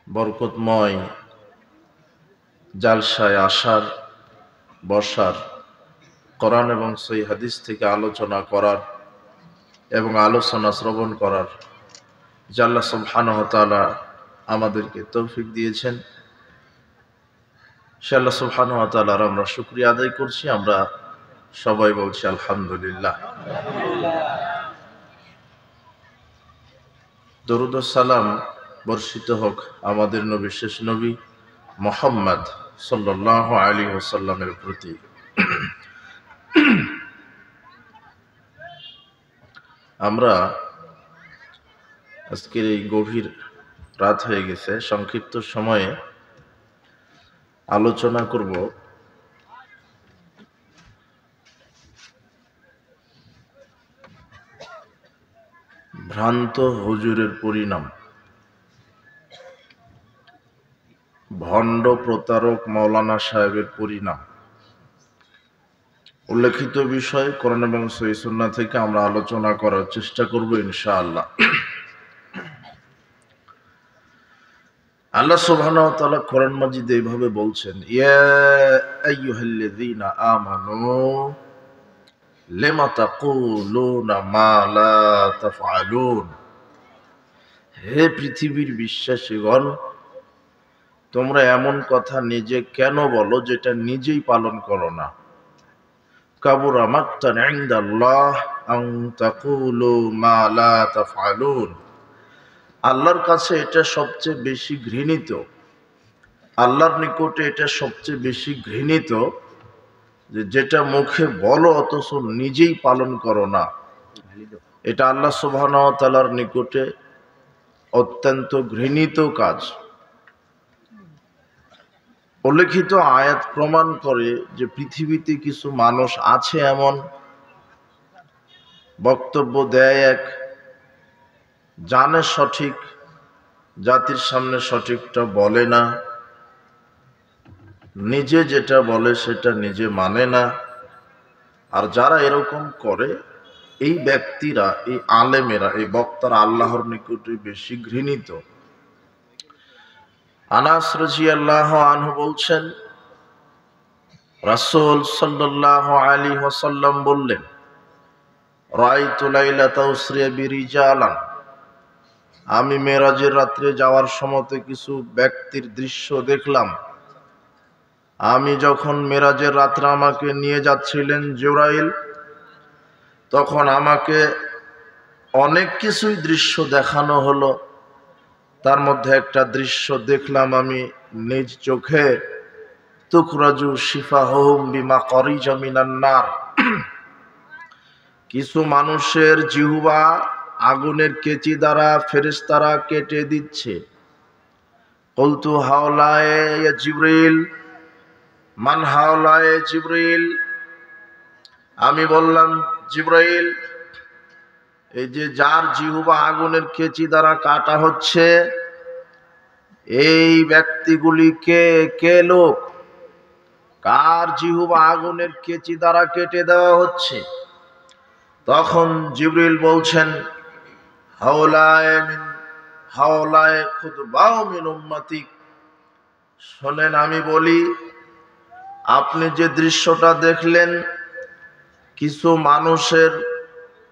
বরকতময় জালসায় আসার, বসার, কোরআন এবং সহিহ হাদিস থেকে আলোচনা করার এবং আলোচনা শ্রবণ করার যে আল্লাহ সুবহানাহু ওয়া তাআলা আমাদেরকে তৌফিক দিয়েছেন, সে আল্লাহ সুবহানাহু ওয়া তাআলার আমরা শুকরিয়া আদায় করছি। আমরা সবাই বলছি আলহামদুলিল্লাহ। দরুদ ও সালাম বর্ষিত হোক আমাদের নবী, শেষ নবী মুহাম্মদ সাল্লাল্লাহু আলাইহি ওয়াসাল্লামের প্রতি। আমরা আজকের এই গভীর রাত হয়ে গেছে, সংক্ষিপ্ত সময়ে আলোচনা করব ভ্রান্ত হুজুরের পরিণাম। ভণ্ড প্রতারক মাওলানা সাহেবের পরিণাম। উল্লেখিত বিষয় কোরআন এবং সহিহ সুন্নাহ থেকে আমরা আলোচনা করার চেষ্টা করব ইনশাআল্লাহ। আল্লাহ সুবহানাহু ওয়া তাআলা কোরআন মাজিদে এইভাবে বলছেন, ইয়া আইয়ুহাল্লাযীনা আমানু লিমা তাকুলুনা মা লা তাফআলুন। হে পৃথিবীর বিশ্বাসীগণ, তোমরা এমন কথা নিজে কেন বলো যেটা নিজেই পালন করো না। কাবুরা মাকতান ইনদাল্লাহ আন তাকুলু মা লা তাফআলুন। আল্লাহর কাছে এটা সবচেয়ে বেশি ঘৃণিত, আল্লাহর নিকটে এটা সবচেয়ে বেশি ঘৃণিত যে যেটা মুখে বলো অথচ নিজেই পালন করো না। এটা আল্লাহ সুবহানাহু ওয়া তাআলার নিকটে অত্যন্ত ঘৃণিত কাজ। উল্লেখিত আয়াত প্রমাণ করে যে পৃথিবীতে কিছু মানুষ আছে এমন, বক্তব্য দেয় এক, জানে সঠিক, জাতির সামনে সঠিকটা বলে না, নিজে যেটা বলে সেটা নিজে মানে না। আর যারা এরকম করে, এই ব্যক্তিরা, এই আলেমেরা, এই বক্তারা আল্লাহর নিকটে বেশি ঘৃণিত। আনাস রাদিয়াল্লাহু আনহু বলছেন, রাসূল সাল্লাল্লাহু আলাইহি ওয়াসাল্লাম বললেন, রাআইতু লাইলাতা উসরিয়া বিরিজালান। আমি মেরাজের রাত্রে যাওয়ার সময় কিছু ব্যক্তির দৃশ্য দেখলাম। আমি যখন মেরাজের রাত্রে আমাকে নিয়ে যাচ্ছিলেন জিবরাইল, তখন আমাকে অনেক কিছুই দৃশ্য দেখানো হলো। তার মধ্যে একটা দৃশ্য দেখলাম আমি নিজ চোখে, তুখরাজু শিফাহুম বিমা করিজা মিনান নার। কিছু মানুষের জিহ্বা আগুনের কেচি দ্বারা ফেরেশতারা কেটে দিচ্ছে। কুলতু হাওলায়ে ইয়া জিবরিল, মান হাওলায়ে জিবরিল। আমি বললাম, জিবরাইল, এই যে যার জিহ্বা আগুনের কেচি দ্বারা কাটা হচ্ছে, এই ব্যক্তিগুলি কে লোক? কার জিহ্বা আগুনের কেচি দ্বারা কেটে দেওয়া হচ্ছে? তখন জিবরিল বলছেন, হাওলায়ে খুতবাউ মিন উম্মতিক। শোনেন, আমি বলি, আপনি যে দৃশ্যটা দেখলেন, কিছু মানুষের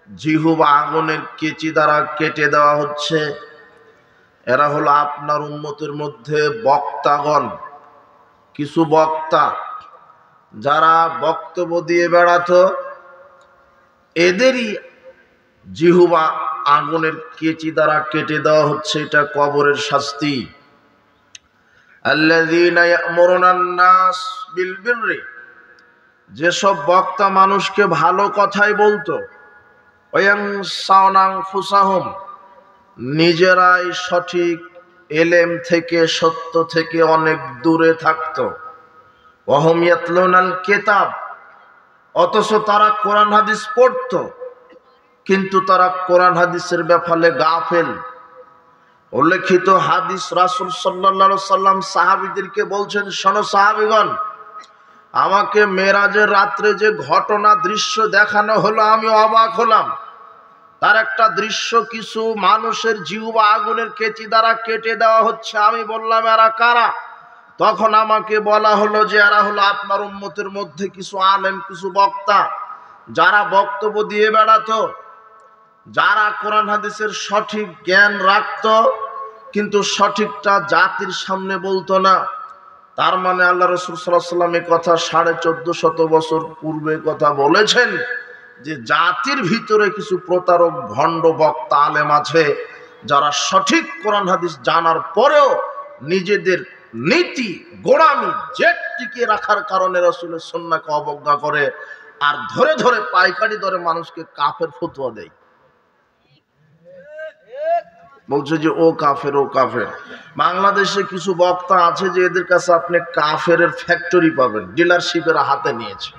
জিহ্বা আগুনের কেচি দ্বারা কেটে দেওয়া হচ্ছে, এরা হলো আপনার উম্মতের মধ্যে বক্তাগণ। কিছু বক্তা যারা বক্তব্য দিয়ে বেড়াতো, এদেরই জিহ্বা আগুনের কেচি দ্বারা কেটে দেওয়া হচ্ছে। এটা কবরের শাস্তি। আল্লাযীনা ইয়া'মুরুনান নাস বিল বিররি। যেসব বক্তা মানুষকে ভালো কথাই বলতো, ওয়ায়ানসাউনা আনফুসাহুম, নিজেরাই সঠিক এলেম থেকে, সত্য থেকে অনেক দূরে থাকতো। ওয়াহুম ইয়াতলুনাল কিতাব, অথচ তারা কোরআন হাদিস পড়তো, কিন্তু তারা কোরআন হাদিসের ব্যাপারে গাফেল। উল্লেখিত হাদিস, রাসূল সাল্লাল্লাহু আলাইহি ওয়াসাল্লাম সাহাবীদেরকে বলছেন, শোনো সাহাবীগণ, আমাকে মেরাজের রাত্রে যে ঘটনা দৃশ্য দেখানো হলো, আমি অবাক হলাম। তার একটা দৃশ্য, কিছু মানুষের জিহ্বা আগুনের কেচি দ্বারা কেটে দেওয়া হচ্ছে। আমি বললাম এরা কারা? তখন আমাকে বলা হলো যে এরা হলো আপনার উম্মতের মধ্যে কিছু আলেম, কিছু বক্তা, যারা বক্তব্য দিয়ে বেড়াতো, যারা কোরআন হাদিসের সঠিক জ্ঞান রাখত কিন্তু সঠিকটা জাতির সামনে বলতো না। তার মানে আল্লাহ রাসূল সাল্লাল্লাহু আলাইহি ওয়াসাল্লাম এই কথা 1450 বছর পূর্বে কথা বলেছেন যে জাতির ভিতরে কিছু প্রতারক ভণ্ড বক্তা আলেম আছে, যারা সঠিক কোরআন হাদিস জানার পরেও নিজেদের নীতি গোড়ামি জেদ টিকিয়ে রাখার কারণে রাসূলের সুন্নাহকে অবজ্ঞা করে আর ধরে ধরে পাইকারি দরে মানুষকে কাফের ফতোয়া দেয়। বলছে যে ও কাফের, ও কাফের। বাংলাদেশে কিছু বক্তা আছে যে এদের কাছে আপনি কাফের ফ্যাক্টরি পাবেন, ডিলারশিপের হাতে নিয়েছে।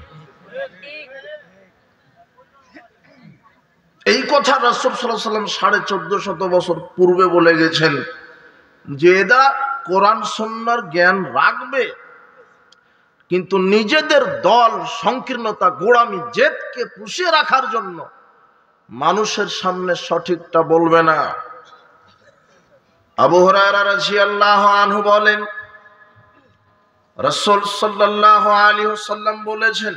এই কথা রাসূল সাল্লাল্লাহু আলাইহি ওয়াসাল্লাম 1450 বছর পূর্বে বলে গেছেন যে এরা কোরআন সুন্নাহর জ্ঞান রাখবে কিন্তু নিজেদের দল সংকীর্ণতা গোড়ামি জেদকে পুষিয়ে রাখার জন্য মানুষের সামনে সঠিকটা বলবে না। আবু হুরায়রা রাদিয়াল্লাহু আনহু বলেন, রাসূল সাল্লাল্লাহু আলাইহি ওয়াসাল্লাম বলেছেন,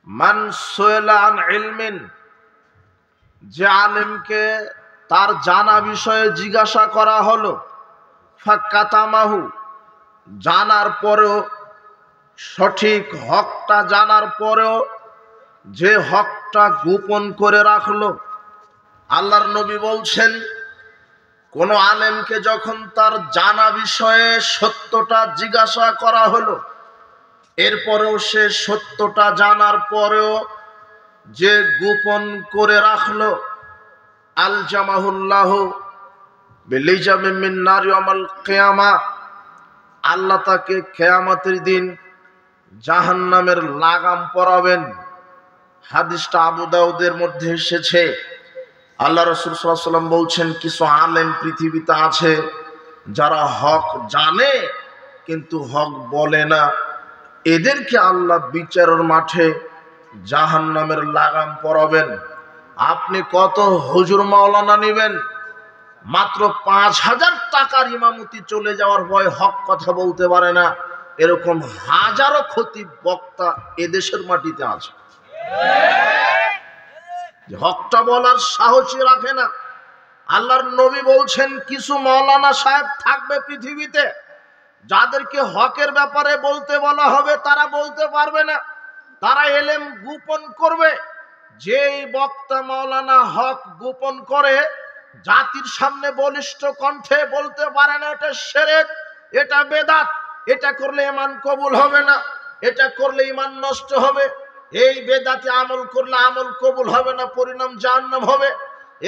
মান সুইলা আন ইলমিন, যে আলেমকে তার জানা বিষয়ে জিজ্ঞাসা করা হলো, ফাকাতামাহু, জানার পরেও সঠিক হকটা জানার পরেও যে হকটা গোপন করে রাখলো। আল্লাহর নবী বলছেন কোন আলেমকে যখন তার জানা বিষয়ে সত্যটা জিজ্ঞাসা করা হলো, এরপরেও সে সত্যটা জানার পরেও যে গোপন করে রাখলো, আল জামাহুল্লাহু বিলিজামি মিন নারি ইয়াউমাল কিয়ামা, আল্লাহ তাকে কিয়ামতের দিন জাহান্নামের লাগাম পরাবেন। হাদিসটা আবু দাউদের মধ্যে এসেছে। আল্লাহ রাসূল সাল্লাল্লাহু আলাইহি ওয়াসাল্লাম বলছেন কিছু আলেম পৃথিবীতে আছে যারা হক জানে কিন্তু হক বলে না, এদেরকে আল্লাহ বিচারের মাঠে জাহান্নামের লাগাম পরাবেন। আপনি কত হুজুর মাওলানা নেবেন, মাত্র 5000 টাকার ইমামতি চলে যাওয়ার ভয় হক কথা বলতে পারে না, এরকম হাজারো খতিব বক্তা এদেশের মাটিতে আছে যে হকটা বলার সাহসী রাখে না। আল্লাহর নবী বলছেন কিছু মাওলানা সাহেব থাকবে পৃথিবীতে, যাদেরকে হকের ব্যাপারে বলতে বলা হবে তারা বলতে পারবে না, তারা এলেম গোপন করবে। যেই বক্তা মাওলানা হক গোপন করে জাতির সামনে বলিষ্ঠ কণ্ঠে বলতে পারে না এটা শিরক, এটা বেদাত, এটা করলে ঈমান কবুল হবে না, এটা করলে ঈমান নষ্ট হবে, এই বেদাতে আমল করলে আমল কবুল হবে না, পরিণাম জাহান্নাম হবে,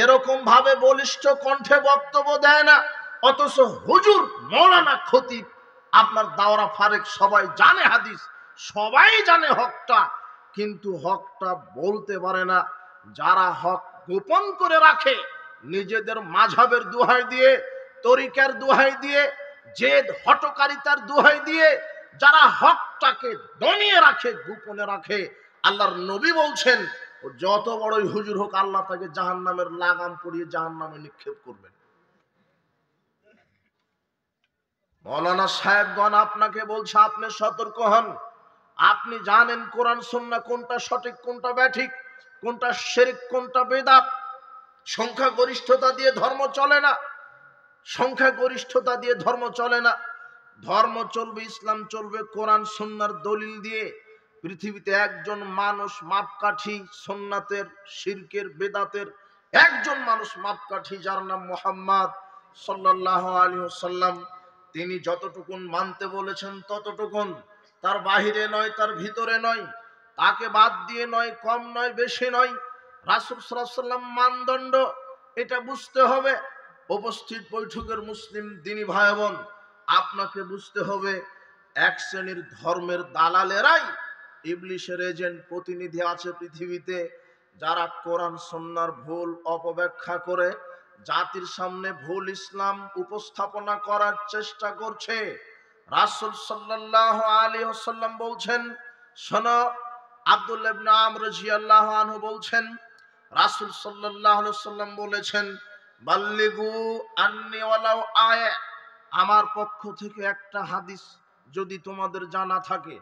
এরকম ভাবে বলিষ্ঠ কণ্ঠে বক্তব্য দেয় না। অথচ হুজুর মাওলানা খতিব আপনার দাওরা ফারেক সবাই জানে হাদিস, সবাই জানে হকটা, কিন্তু হকটা বলতে পারে না। যারা হক গোপন করে রাখে নিজেদের মাযহাবের দোহাই দিয়ে, তরিকার দোহাই দিয়ে, জেদ হটকারিতার দোহাই দিয়ে যারা হকটাকে দমিয়ে রাখে, গোপনে রাখে, আল্লাহর নবী বলছেন ও যত বড়ই হুজুর হোক আল্লাহ তাকে জাহান্নামের লাগাম পরিয়ে জাহান্নামে নিক্ষেপ করবেন। মাওলানা সাহেবগণ আপনাকে বলছে আপনি সতর্ক হন। আপনি জানেন কোরআন সুন্নাহ কোনটা সঠিক, কোনটা ব্যাঠিক, কোনটা শিরক, কোনটা বেদাত। সংখ্যাগরিষ্ঠতা দিয়ে ধর্ম চলে না, সংখ্যাগরিষ্ঠতা দিয়ে ধর্ম চলে না। ধর্ম চলবে, ইসলাম চলবে কোরআন সুন্নাহর দলিল দিয়ে। পৃথিবীতে একজন মানুষ মাপকাঠি সুন্নাতের, শিরকের, বেদাতের, একজন মানুষ মাপকাঠি, যার নাম মুহাম্মদ সাল্লাল্লাহু আলাইহি ওয়াসাল্লাম। তিনি যতটুকুন মানতে বলেছেন ততটুকুন, তার বাহিরে নয়, তার ভিতরে নয়, তাকে বাদ দিয়ে নয়, কম নয়, বেশি নয়। রাসূল সাল্লাল্লাহু আলাইহি ওয়াসাল্লাম মানদণ্ড, এটা বুঝতে হবে। উপস্থিত বৈঠকের মুসলিম দিনী ভাই বোন, আপনাকে বুঝতে হবে এক শ্রেণীর ধর্মের দালালেরাই ইবলিশের এজেন্ট, প্রতিনিধি আছে পৃথিবীতে, যারা কোরআন সুন্নাহর ভুল অপব্যাখ্যা করে জাতির সামনে ভুল ইসলাম উপস্থাপনা করার চেষ্টা করছে। রাসূল সাল্লাল্লাহু আলাইহি ওয়াসাল্লাম বলছেন, শোনো, আব্দুল্লাহ ইবনে আমর রাদিয়াল্লাহু আনহু বলছেন, রাসূল সাল্লাল্লাহু আলাইহি ওয়াসাল্লাম বলেছেন, বাল্লিগু আন্নি ওয়ালাউ আয়া, আমার পক্ষ থেকে একটা হাদিস যদি তোমাদের জানা থাকে,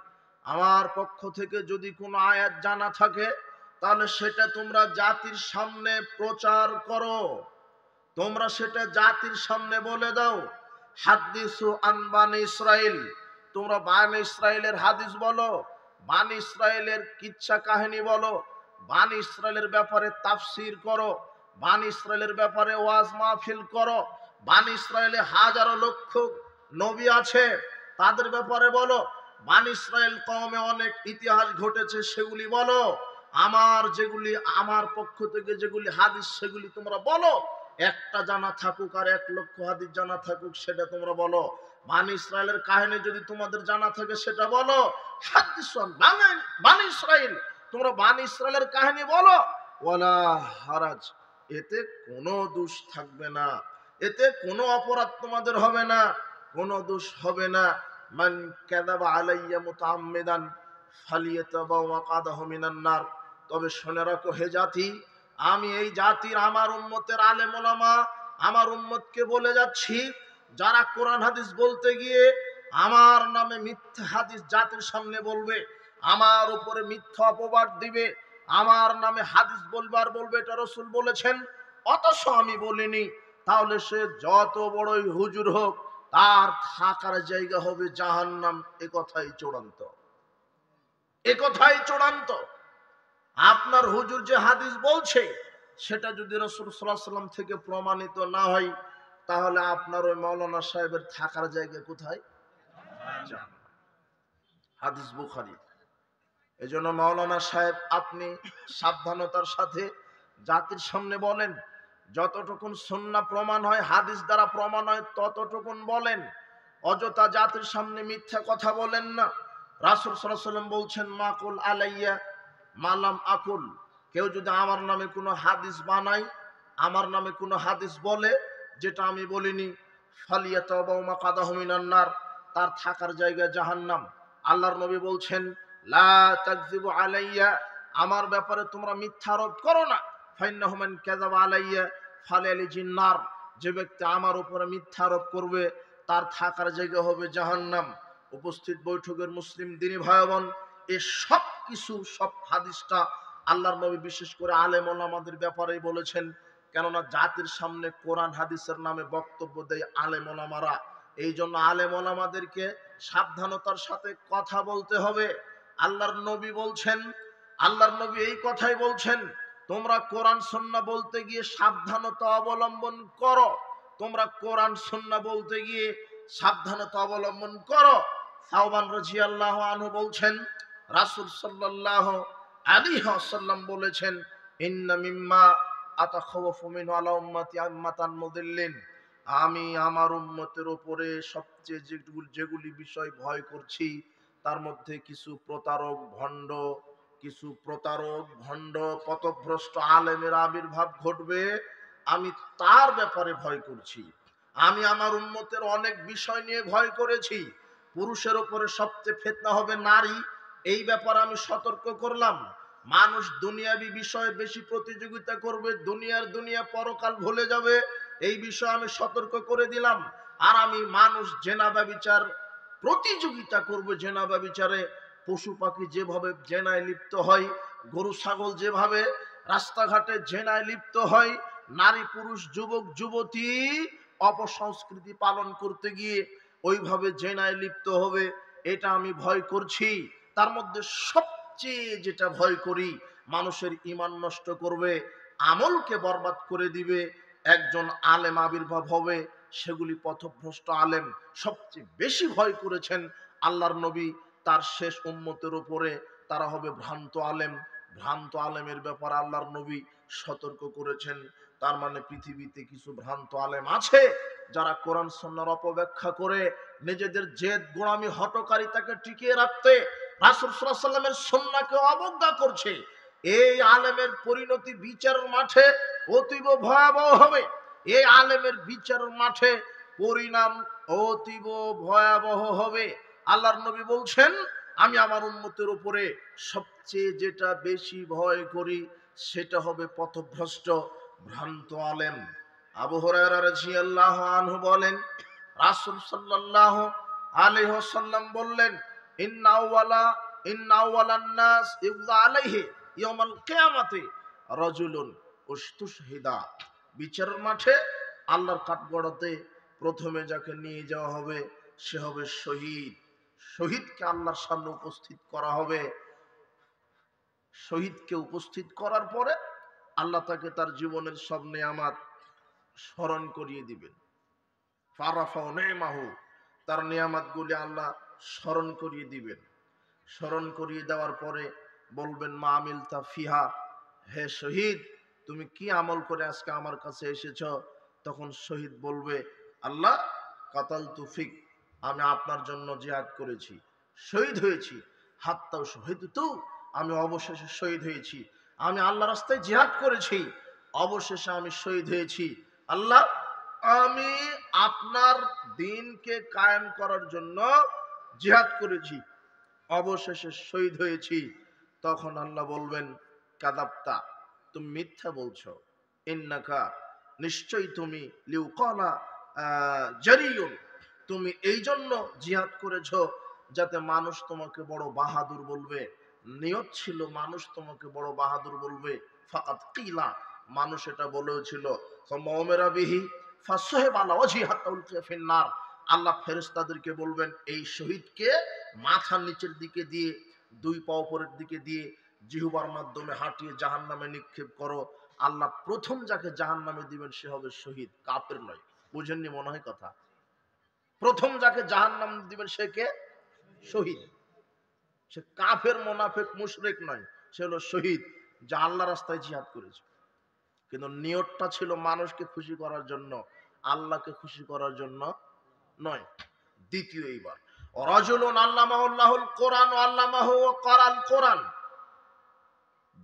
আমার পক্ষ থেকে যদি কোনো আয়াত জানা থাকে, তাহলে সেটা তোমরা জাতির সামনে প্রচার করো, তোমরা সেটা জাতির সামনে বলে দাও। হাদিসু আন বানি ইসরাইল, তোমরা বানি ইসরাইলের হাদিস বলো, বানি ইসরাইলের কিচ্ছা কাহিনী বলো, বানি ইসরাইলের ব্যাপারে তাফসীর করো, বানি ইসরাইলের ব্যাপারে ওয়াজ মাহফিল করো, বানি ইসরাইলে হাজারো লক্ষ নবী আছে তাদের ব্যাপারে বলো, বানি ইসরাইল কওমে অনেক ইতিহাস ঘটেছে সেগুলি বলো, আমার যেগুলি আমার পক্ষ থেকে যেগুলি হাদিস সেগুলি তোমরা বলো। একটা জানা থাকুক আর 1,00,000 হাদিস জানা থাকুক সেটা তোমরা বলো। বানি ইসরাইলের কাহিনী যদি তোমাদের জানা থাকে সেটা বলো। হাদিসুন বানি ইসরাইল, তোমরা বানি ইসরাইলের কাহিনী বলো। ওয়ালা হারাজ, এতে কোনো দোষ থাকবে না, এতে কোনো অপরাধ তোমাদের হবে না, কোনো দোষ হবে না। মান কাযাবা আলাইয়া মুতাআম্মিদান ফালিয়াতাবাওয়া মাকাদাহু মিনান নার। তবে শুনে রাখো হে জাতি, আমি এই জাতির আমার উম্মতের আলেম ওলামা আমার উম্মতকে বলে যাচ্ছি, যারা কোরআন হাদিস বলতে গিয়ে আমার নামে মিথ্যা হাদিস জাতির সামনে বলবে, আমার উপরে মিথ্যা অপবাদ দিবে, আমার নামে হাদিস বলবার বলবে এটা রাসূল বলেছেন অথচ আমি বলিনি, তাহলে সে যত বড়ই হুজুর হোক তার থাকার জায়গা হবে জাহান্নাম। এ কথাই চূড়ান্ত, এ কথাই চূড়ান্ত। আপনার হুজুর যে হাদিস বলছে সেটা যদি রাসূল সাল্লাল্লাহু আলাইহি ওয়াসাল্লাম থেকে প্রমাণিত না হয়, তাহলে আপনার ওই মাওলানা সাহেবের থাকার জায়গা কোথায়? জাহান্নাম। হাদিস বুখারী। এজন্য মাওলানা সাহেব আপনি সাবধানতার সাথে জাতির সামনে বলেন, যতটুকুন সুন্নাহ প্রমাণ হয় হাদিস দ্বারা প্রমাণ হয় ততটুকুন বলেন, অযথা জাতির সামনে মিথ্যা কথা বলেন না। রাসূল সাল্লাল্লাহু আলাইহি ওয়াসাল্লাম বলছেন, মাকুল আলাইয়া মালাম আকুল, কেউ যদি আমার নামে কোনো হাদিস বানায়, আমার নামে কোনো হাদিস বলে যেটা আমি বলিনি, ফালিয়াতাবাউ মাকাদাহু মিনান নার, তার থাকার জায়গা জাহান্নাম। আল্লাহর নবী বলছেন, লা তাকযিবু আলাইয়া, আমার ব্যাপারে তোমরা মিথ্যা আরোপ করো না, ফাইন্নাহু মান কাযাবা আলাইয়া ফালাইজিন নার, যে ব্যক্তি আমার উপরে মিথ্যা আরোপ করবে তার থাকার জায়গা হবে জাহান্নাম। উপস্থিত বৈঠকের মুসলিম দিনী ভাই বোন, এই সব কিছু সব হাদিসটা আল্লাহর নবী বিশেষ করে আলেম ওলামাদের ব্যাপারেই বলেছেন, কেননা জাতির সামনে কোরআন হাদিসের নামে বক্তব্য দেয় আলেম ওলামারা। এই জন্য আলেম ওলামাদেরকে সাবধানতার সাথে কথা বলতে হবে। আল্লাহর নবী বলছেন, আল্লাহর নবী এই কথাই বলছেন, তোমরা কোরআন সুন্নাহ বলতে গিয়ে সাবধানতা অবলম্বন করো, তোমরা কোরআন সুন্নাহ বলতে গিয়ে সাবধানতা অবলম্বন করো। সাওবান রাদিয়াল্লাহু আনহু বলছেন, রাসূল সাল্লাল্লাহু আলাইহি ওয়াসাল্লাম বলেছেন, ইন্না মিম্মা আতাখাওয়াফু মিনহু আলা উম্মতি আম্মাতান মুদিল্লিন, আমি আমার উম্মতের উপরে সবচেয়ে যেগুলি বিষয় ভয় করছি তার মধ্যে কিছু প্রতারক ভণ্ড পথভ্রষ্ট আলেমের আবির্ভাব ঘটবে, আমি তার ব্যাপারে ভয় করছি। আমি আমার উম্মতের অনেক বিষয় নিয়ে ভয় করেছি, পুরুষের উপরে সবচেয়ে ফিতনা হবে নারী, এই ব্যাপারে আমি সতর্ক করলাম। মানুষ দুনিয়াবি বিষয়ে বেশি প্রতিযোগিতা করবে, দুনিয়া পরকাল ভুলে যাবে, এই বিষয়ে আমি সতর্ক করে দিলাম। আর আমি মানুষ জেনা ব্যভিচার প্রতিযোগিতা করবে, জেনা ব্যভিচারে পশু পাখি যেভাবে জেনায় লিপ্ত হয়, গরু ছাগল যেভাবে রাস্তাঘাটে জেনায় লিপ্ত হয়, নারী পুরুষ যুবক যুবতী অপসংস্কৃতি পালন করতে গিয়ে ওইভাবে জেনায় লিপ্ত হবে, এটা আমি ভয় করছি। তার মধ্যে সবচেয়ে যেটা ভয় করি, মানুষের ঈমান নষ্ট করবে, আমলকে বরবাদ করে দিবে, একজন আলেম আবির্ভাব হবে, সেগুলি পথভ্রষ্ট আলেম। সবচেয়ে বেশি ভয় করেছেন আল্লাহর নবী তার শেষ উম্মতের উপরে, তারা হবে ভ্রান্ত আলেম। ভ্রান্ত আলেমের ব্যাপারে আল্লাহর নবী সতর্ক করেছেন। তার মানে পৃথিবীতে কিছু ভ্রান্ত আলেম আছে যারা কোরআন সুন্নাহর অপব্যাখ্যা করে নিজেদের জেদ গোলামি হটকারিতাকে টিকিয়ে রাখতে রাসূল সাল্লাল্লাহু আলাইহি ওয়াসাল্লামের সুন্নাহকে অবজ্ঞা করছে। এই আলেমের পরিণতি বিচারের মাঠে অতীব ভয়াবহ হবে, এই আলেমের বিচারের মাঠে পরিণাম অতীব ভয়াবহ হবে। আল্লাহর নবী বলছেন, আমি আমার উম্মতের উপরে সবচেয়ে যেটা বেশি ভয় করি সেটা হবে পথভ্রষ্ট ভ্রান্ত আলেম। আবু হুরায়রা রাদিয়াল্লাহু আনহু বলেন, রাসূল সাল্লাল্লাহু আলাইহি ওয়াসাল্লাম বললেন, ইন্না আওয়ালান নাস ইউযা আলাইহি ইয়াউমাল কিয়ামাতি রাজুলুন উস্তুশহিদা। বিচারের মাঠে আল্লাহর কাঠগড়াতে প্রথমে যাকে নিয়ে যাওয়া হবে সে হবে শহীদ। শহীদকে আল্লাহর সামনে উপস্থিত করা হবে। শহীদকে উপস্থিত করার পরে আল্লাহ তাকে তার জীবনের সব নেয়ামত স্মরণ করিয়ে দিবেন। ফারাফাউ নি'মাহু, তার নিয়ামতগুলি আল্লাহ স্মরণ করিয়ে দিবেন। স্মরণ করিয়ে দেওয়ার পরে বলবেন, মা আমিলতা ফিহা, হে শহীদ তুমি কি আমল করে আজকে আমার কাছে এসেছ? তখন শহীদ বলবে, আল্লাহ কাতালতু ফিক, আমি আপনার জন্য জিহাদ করেছি, শহীদ হয়েছি। হাত্তাও শহীদতু, আমি অবশেষে শহীদ হয়েছি। আমি আল্লাহর রাস্তায় জিহাদ করেছি, অবশেষে আমি শহীদ হয়েছি। আল্লাহ, আমি আপনার দ্বীনকে কায়েম করার জন্য জিহাদ করেছি, অবশেষে শহীদ হয়েছি। তখন আল্লাহ বলবেন, কাযাবতা, তুমি মিথ্যা বলছো। ইন্নাকা, নিশ্চয়ই তুমি, লিউকালা জারিয়ুন, তুমি এই জন্য জিহাদ করেছো যাতে মানুষ তোমাকে বড় বাহাদুর বলবে। নিয়ত ছিল মানুষ তোমাকে বড় বাহাদুর বলবে। ফাকাত কিলা, মানুষ এটা বলেছিল। ফামাউমিরা বিহি ফাসহাবা আলা ওয়াজহি হাত্তা উলকিয়া ফিন্নার। আল্লাহ ফেরেশতাদেরকে বলবেন, এই শহীদকে মাথার নিচের দিকে দিয়ে, দুই পা উপরের দিকে দিয়ে জিহ্বার মাধ্যমে হাঁটিয়ে জাহান্নামে নিক্ষেপ করো। আল্লাহ প্রথম যাকে জাহান্নামে দিবেন সে হবে শহীদ, কাফের নয়। বুঝেননি মনে হয় কথা? প্রথম যাকে জাহান্নাম দিবেন সে কে? শহীদ। সে কাফের, মুনাফিক, মুশরিক নয়, সে হলো শহীদ, যা আল্লাহর রাস্তায় জিহাদ করেছে। কিন্তু নিয়তটা ছিল মানুষকে খুশি করার জন্য, আল্লাহকে খুশি করার জন্য নয়। দ্বিতীয়, এইবার রাজুলুন আল্লামাহুল্লাহুল কোরআন ওয়া আল্লামাহু ওয়া ক্বারাল কোরআন।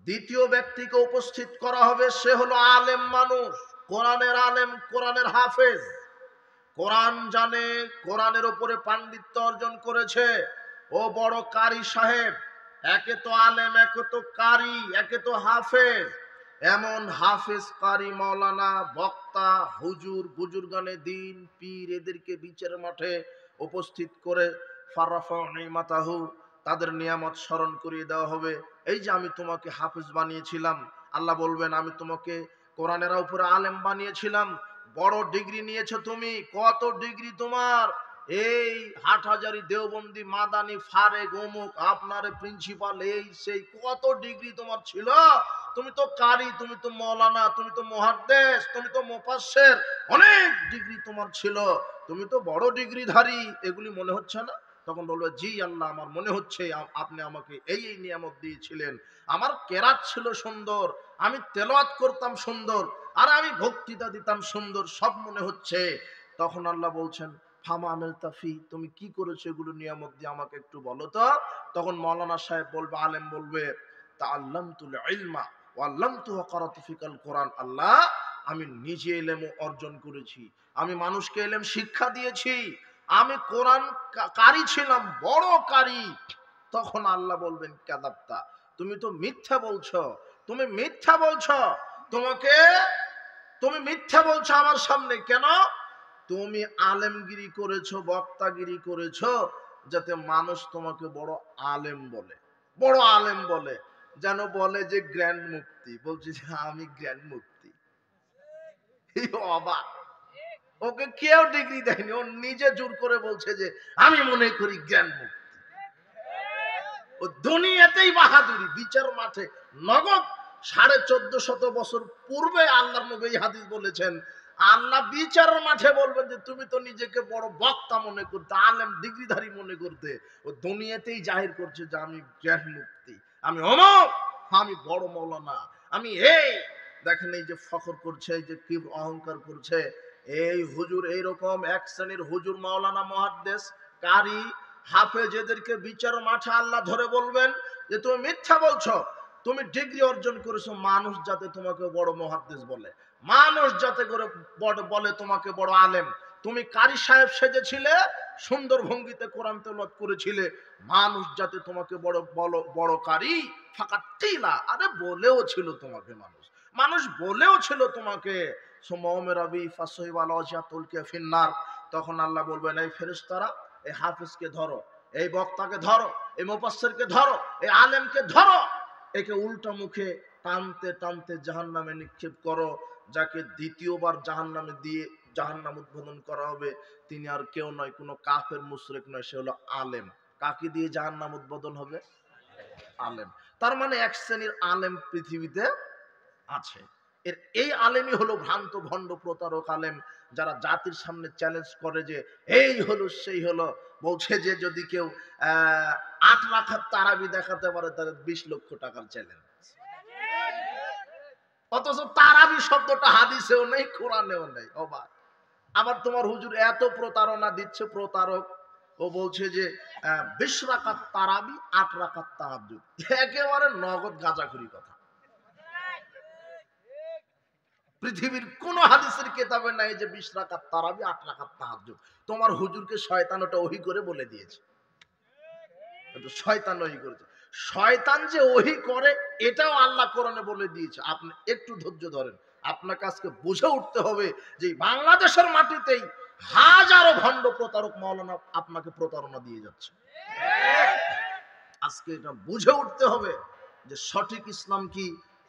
দ্বিতীয় ব্যক্তিকে উপস্থিত করা হবে, সে হলো আলেম মানুষ, কোরআনের আলেম, কোরআনের হাফেজ, কোরআন জানে, কোরআনের উপরে পাণ্ডিত্য অর্জন করেছে। ও বড় কারি সাহেব, একে তো আলেম, একে তো কারি, একে তো হাফেজ। এমন হাফেজ, কারি, মাওলানা, বক্তা, হুজুর, বুজুর্গানে দিন, পীর, এদেরকে বিচারের মাঠে উপস্থিত করে ফারাফাউ নিমাতাহু, তাদের নিয়ামত স্মরণ করিয়ে দেওয়া হবে। এই যে আমি তোমাকে হাফেজ বানিয়েছিলাম, আল্লাহ বলবেন আমি তোমাকে কোরআনের উপরে আলেম বানিয়েছিলাম, বড় ডিগ্রি নিয়েছো তুমি। কত ডিগ্রি তোমার? এই হাটহাজারি, দেওবন্দি, মাদানি, ফারেক, অমুক, আপনার প্রিন্সিপাল, এই সেই, কত ডিগ্রি তোমার ছিল। তুমি তো কারি, তুমি তো মৌলানা, তুমি তো মুহাদ্দিস, তুমি তো মুফাসসির, অনেক ডিগ্রি তোমার ছিল, তুমি তো বড় ডিগ্রিধারী। এগুলি মনে হচ্ছে না? তখন বলবে, জি আল্লাহ, আমার মনে হচ্ছে আপনি আমাকে এই এই নিয়ামত দিয়েছিলেন। আমার কেরাত ছিল সুন্দর, আমি তেলাওয়াত করতাম সুন্দর, আর আমি বক্তৃতা দিতাম সুন্দর, সব মনে হচ্ছে। তখন আল্লাহ বলছেন, ফামা আমিলতা ফি, তুমি কি করেছো এগুলো নিয়ামত দিয়ে আমাকে একটু বলো তো। তখন মাওলানা সাহেব বলবে, আলেম বলবে, তাআল্লামতুল ইলমা ওয়া আল্লামতু ওয়া ক্বারাতু ফিকাল কোরআন। আল্লাহ, আমি নিজে ইলম অর্জন করেছি, আমি মানুষকে ইলম শিক্ষা দিয়েছি, আমি কোরআন কারি ছিলাম, বড় কারি। তখন আল্লাহ বলবেন, কাযাবতা, তুমি তো মিথ্যা বলছো, তুমি মিথ্যা বলছো, তুমি মিথ্যা বলছো আমার সামনে। কেন? তুমি আলেমগিরি করেছো, বক্তাগিরি করেছো, যাতে মানুষ তোমাকে বড় আলেম বলে, বড় আলেম বলে, যেন বলে যে গ্র্যান্ড মুফতি। বলছি যে আমি গ্র্যান্ড মুফতি। অবাক, ওকে কেউ ডিগ্রি দেয়নি, ও নিজে জোর করে বলছে যে আমি মনে করি গ্র্যান্ড মুফতি। ও দুনিয়াতেই বাহাদুরি, বিচার মাঠে নগদ 1450 বছর পূর্বে আল্লাহর নবী এই হাদিস বলেছেন। আল্লাহ বিচারের মাঠে বলবেন যে তুমি তো নিজেকে বড় বক্তা মনে করতে, আলেম, ডিগ্রিধারী মনে করতে, ও দুনিয়াতেই জাহির করছে যে আমি গ্র্যান্ড মুফতি, আমি অমুক, আমি বড় মাওলানা, আমি এই। দেখেন এই যে ফখর করছে, এই যে কি অহংকার করছে, এই হুজুর, এইরকম এক শ্রেণীর হুজুর, মাওলানা, মুহাদ্দিস, কারি, হাফেজ, এদেরকে বিচার মাঠে আল্লাহ ধরে বলবেন যে তুমি মিথ্যা বলছো, তুমি ডিগ্রি অর্জন করেছো মানুষ যাতে তোমাকে বড় মুহাদ্দিস বলে, মানুষ যাতে করে বলে তোমাকে বড় আলেম। তুমি কারি সাহেব সেজেছিলে, সুন্দর ভঙ্গিতে কোরআন তেলাওয়াত করেছিলে, মানুষ যাতে তোমাকে বড় বড় বড় কারি ফাকাত কিলা, আরে বলেও ছিল তোমাকে, মানুষ বলেও ছিল তোমাকে সুমমেরাবি ফাসহিব আলাজিয়াতুল কাফিন্নার। তখন আল্লাহ বলবেন, এই ফেরেশতারা, এই হাফেজকে ধরো, এই বক্তাকে ধরো, এই মুফাসসিরকে ধরো, এই আলেমকে ধরো, একে উল্টা মুখে টানতে টানতে জাহান্নামে নিক্ষেপ করো। যাকে দ্বিতীয়বার জাহান্নামে দিয়ে জাহান্নাম উদ্বোধন করা হবে তিনি আর কেউ নয়, কোনো কাফের মুশরিক নয়, সে হলো আলেম। কাকে দিয়ে জাহান্নাম উদ্বোধন হবে? আলেম। তার মানে এক শ্রেণীর আলেম পৃথিবীতে আছে। এই আলেমই হলো ভ্রান্ত ভণ্ড প্রতারক আলেম, যারা জাতির সামনে চ্যালেঞ্জ করে যে এই হলো সেই হলো। বলছে যে যদি কেউ ৮ রাকাত তারাবি দেখাতে পারে তাহলে ২০ লক্ষ টাকার চ্যালেঞ্জ। অথচ তারাবি শব্দটা হাদিসেও নেই, কোরআনেও নেই। অবাক। আবার তোমার হুজুর এত প্রতারণা দিচ্ছে, প্রতারক। ও বলছে যে ২০ রাকাত তারাবি, ৮ রাকাত তাহাজ্জুদ। একেবারে নগদ গাঁজাখুরি কথা। পৃথিবীর কোন হাদিসের কিতাবে নাই যে ২০ রাকাত তারাবি, ৮ রাকাত তাহাজ্জুদ। তোমার হুজুরকে শয়তান ওটা ওহী করে বলে দিয়েছে। শয়তান ওহী করেছে। শয়তান যে ওহী করে এটাও আল্লাহ কোরআনে বলে দিয়েছে। আপনি একটু ধৈর্য ধরেন, আপনাকে আজকে বুঝে উঠতে হবে যে বাংলাদেশের মাটিতেই হাজারো ভণ্ড প্রতারক মাওলানা আপনাকে প্রতারণা দিয়ে যাচ্ছে। আজকে এটা বুঝে উঠতে হবে যে সঠিক ইসলাম কি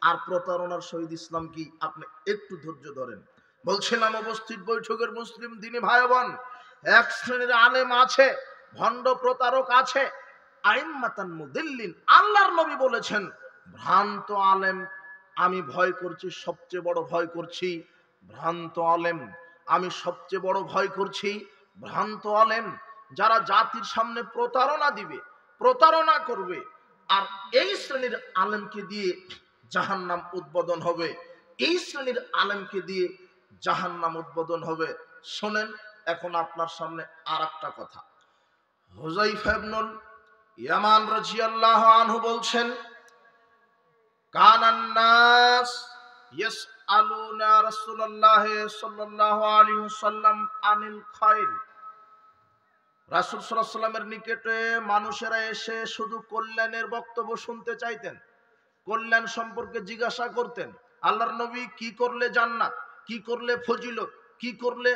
আর প্রতারণার শহীদ ইসলাম কি। আপনি একটু ধৈর্য ধরেন। বলছিলাম উপস্থিত বৈঠকের মুসলিম দিনী ভাই বোন, এক শ্রেণীর আলেম আছে, ভণ্ড প্রতারক আছে, আইম্মাতান মুদিল্লিন। আল্লাহর নবী বলেছেন, ভ্রান্ত আলেম আমি ভয় করছি, সবচেয়ে বড় ভয় করছি ভ্রান্ত আলেম। আমি সবচেয়ে বড় ভয় করছি ভ্রান্ত আলেম, যারা জাতির সামনে প্রতারণা দিবে, প্রতারণা করবে। আর এই শ্রেণীর আলেমকে দিয়ে জাহান্নাম উদ্বোধন হবে, এই শ্রেণীর আলেমকে দিয়ে জাহান্নাম উদ্বোধন হবে। শোনেন এখন আপনার সামনে আর একটা কথা। হুযায়ফা ইবনুল ইয়ামান রাদিয়াল্লাহু আনহু বলছেন, কানান নাস ইয়াসআলুনা রাসূলুল্লাহ সাল্লাল্লাহু আলাইহি ওয়াসাল্লাম আনিল খায়র। রাসূল সাল্লাল্লাহু আলাইহি ওয়াসাল্লামের নিকটে মানুষেরা এসে শুধু কল্যাণের বক্তব্য শুনতে চাইতেন, কল্যাণ সম্পর্কে জিজ্ঞাসা করতেন। আল্লাহর নবী কি করলে জান্নাত, কি করলে ফজিলত, কি করলে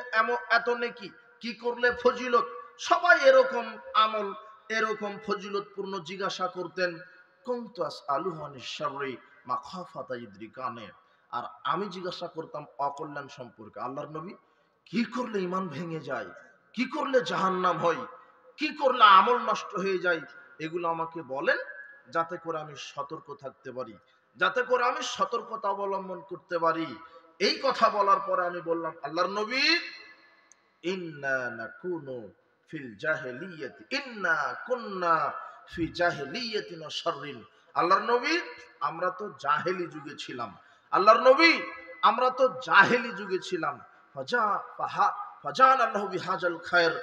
এত নেকি, কি করলে ফজিলত, সবাই এরকম আমল, এরকম ফজিলতপূর্ণ জিজ্ঞাসা করতেন। কুনতু আসআলুহু আনিশ শাররি মাখাফাতা ইদরিকানে। আর আমি জিজ্ঞাসা করতাম অকল্যাণ সম্পর্কে। আল্লাহর নবী কি করলে ঈমান ভেঙে যায়, কি করলে জাহান্নাম হয়, কি করলে আমল নষ্ট হয়ে যায়, এগুলো আমাকে বলেন, যাতে করে আমি সতর্ক থাকতে পারি, যাতে করে আমি সতর্কতা অবলম্বন করতে পারি। এই কথা বলার পরে আমি বললাম, আল্লাহর নবী ইন্না নাকুনু ফিল জাহিলিয়াতি, ইন্না কুন্না ফি জাহিলিয়াতিন ওয়া শাররিন। আল্লাহর নবী আমরা তো জাহেলি যুগে ছিলাম, আল্লাহর নবী আমরা তো জাহেলি যুগে ছিলাম। ফাজান আল্লাহু বিহাজাল খায়র,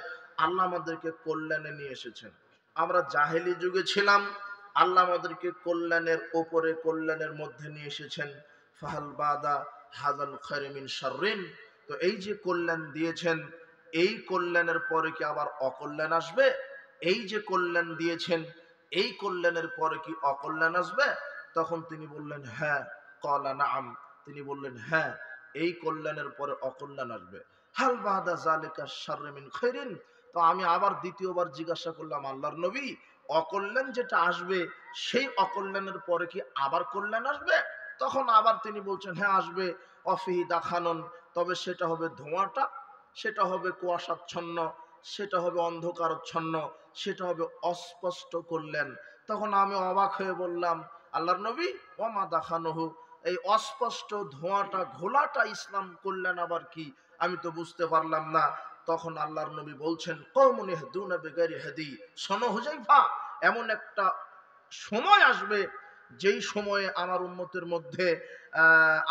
আল্লাহ আমাদেরকে কল্যাণে নিয়ে এসেছেন। আমরা জাহেলি যুগে ছিলাম, আল্লাহ আমাদেরকে কল্যাণের ওপরে, কল্যাণের মধ্যে নিয়ে এসেছেন। ফাহাল বাদা হাজাল খায়র মিন শাররিন। তো এই যে কল্যাণ দিয়েছেন, এই কল্যাণের পরে কি আবার অকল্যাণ আসবে? এই যে কল্যাণ দিয়েছেন, এই কল্যাণের পরে কি অকল্যাণ আসবে? তখন তিনি বললেন হ্যাঁ। ক্বালা নাআম, তিনি বললেন হ্যাঁ, এই কল্যাণের পরে অকল্যাণ আসবে। হাল বাদা যালিকা শাররু মিন খায়রিন। তো আমি আবার দ্বিতীয়বার জিজ্ঞাসা করলাম, আল্লাহর নবী অকল্যাণ যেটা আসবে সেই অকল্যাণের পরে কি আবার কল্যাণ আসবে? তখন আবার তিনি বলছেন হ্যাঁ আসবে। অফিহি দাখানুন, তবে সেটা হবে ধোঁয়াটা, সেটা হবে কুয়াশাচ্ছন্ন, সেটা হবে অন্ধকারচ্ছন্ন, সেটা হবে অস্পষ্ট কল্যাণ। তখন আমি অবাক হয়ে বললাম, আল্লাহর নবী ওমা দাখানুহু, এই অস্পষ্ট ধোঁয়াটা, ঘোলাটা ইসলাম কল্যাণ আবার কি? আমি তো বুঝতে পারলাম না। তখন আল্লাহর নবী বলছেন, কওমুন ইয়াহদুনা বিগাইরি হাদি। শোনো হুযায়ফা, এমন একটা সময় আসবে যেই সময়ে আমার উম্মতের মধ্যে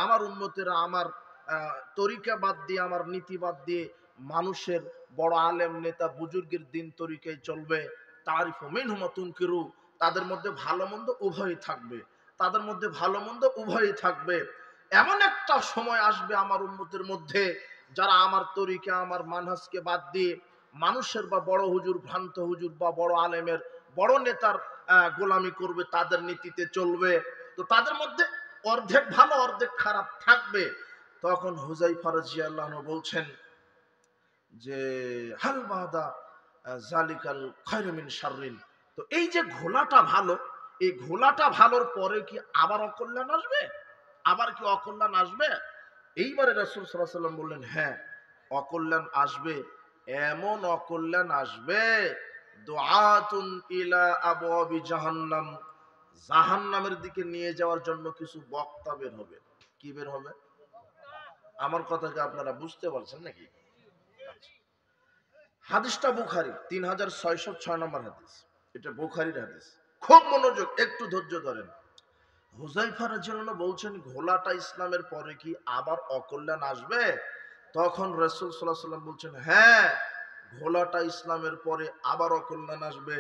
আমার উম্মতেরা আমার তরিকা বাদ দিয়ে, আমার নীতি বাদ দিয়ে মানুষের বড় আলেম নেতা বুজুর্গের দিন তরিকায় চলবে। তারিফু মিনহুম ওয়া তুনকিরু, তাদের মধ্যে ভালো মন্দ উভয়ই থাকবে, তাদের মধ্যে ভালো মন্দ উভয়ই থাকবে। এমন একটা সময় আসবে আমার উম্মতের মধ্যে যারা আমার তরিকা, আমার মানহাজকে বাদ দিয়ে মানুষের বা বড় হুজুর, ভ্রান্ত হুজুর বা বড় আলেমের, বড় নেতার গোলামি করবে, তাদের নীতিতে চলবে, তো তাদের মধ্যে অর্ধেক ভালো অর্ধেক খারাপ থাকবে। তখন হুযায়ফা রাদিয়াল্লাহু আনহু বলছেন যে হাল বাদা জালিকাল খায়রু মিন শাররিন, তো এই যে ঘোলাটা ভালো, এই ঘোলাটা ভালোর পরে কি আবার অকল্যাণ আসবে? আবার কি অকল্যাণ আসবে? এইবারে রাসূল সাল্লাল্লাহু আলাইহি ওয়াসাল্লাম বললেন, হ্যাঁ, অকল্যাণ আসবে। এমন অকল্যাণ আসবে, দুআতুন ইলা আবওয়াবি জাহান্নাম, জাহান্নামের দিকে নিয়ে যাওয়ার জন্য কিছু বক্তা বের হবে। কি বের হবে? আমার কথাকে আপনারা বুঝতে পারছেন নাকি? হাদিসটা বুখারী, 3606 নম্বর হাদিস। এটা বুখারীর হাদিস। খুব মনোযোগ, একটু ধৈর্য ধরেন। হুযায়ফা রাদিয়াল্লাহু আনহু বলছেন, ঘোলাটা ইসলামের পরে কি আবার অকল্যাণ আসবে? তখন রাসূল সাল্লাল্লাহু আলাইহি ওয়াসাল্লাম বলছেন, হ্যাঁ, ঘোলাটা ইসলামের পরে আবার অকল্যাণ আসবে।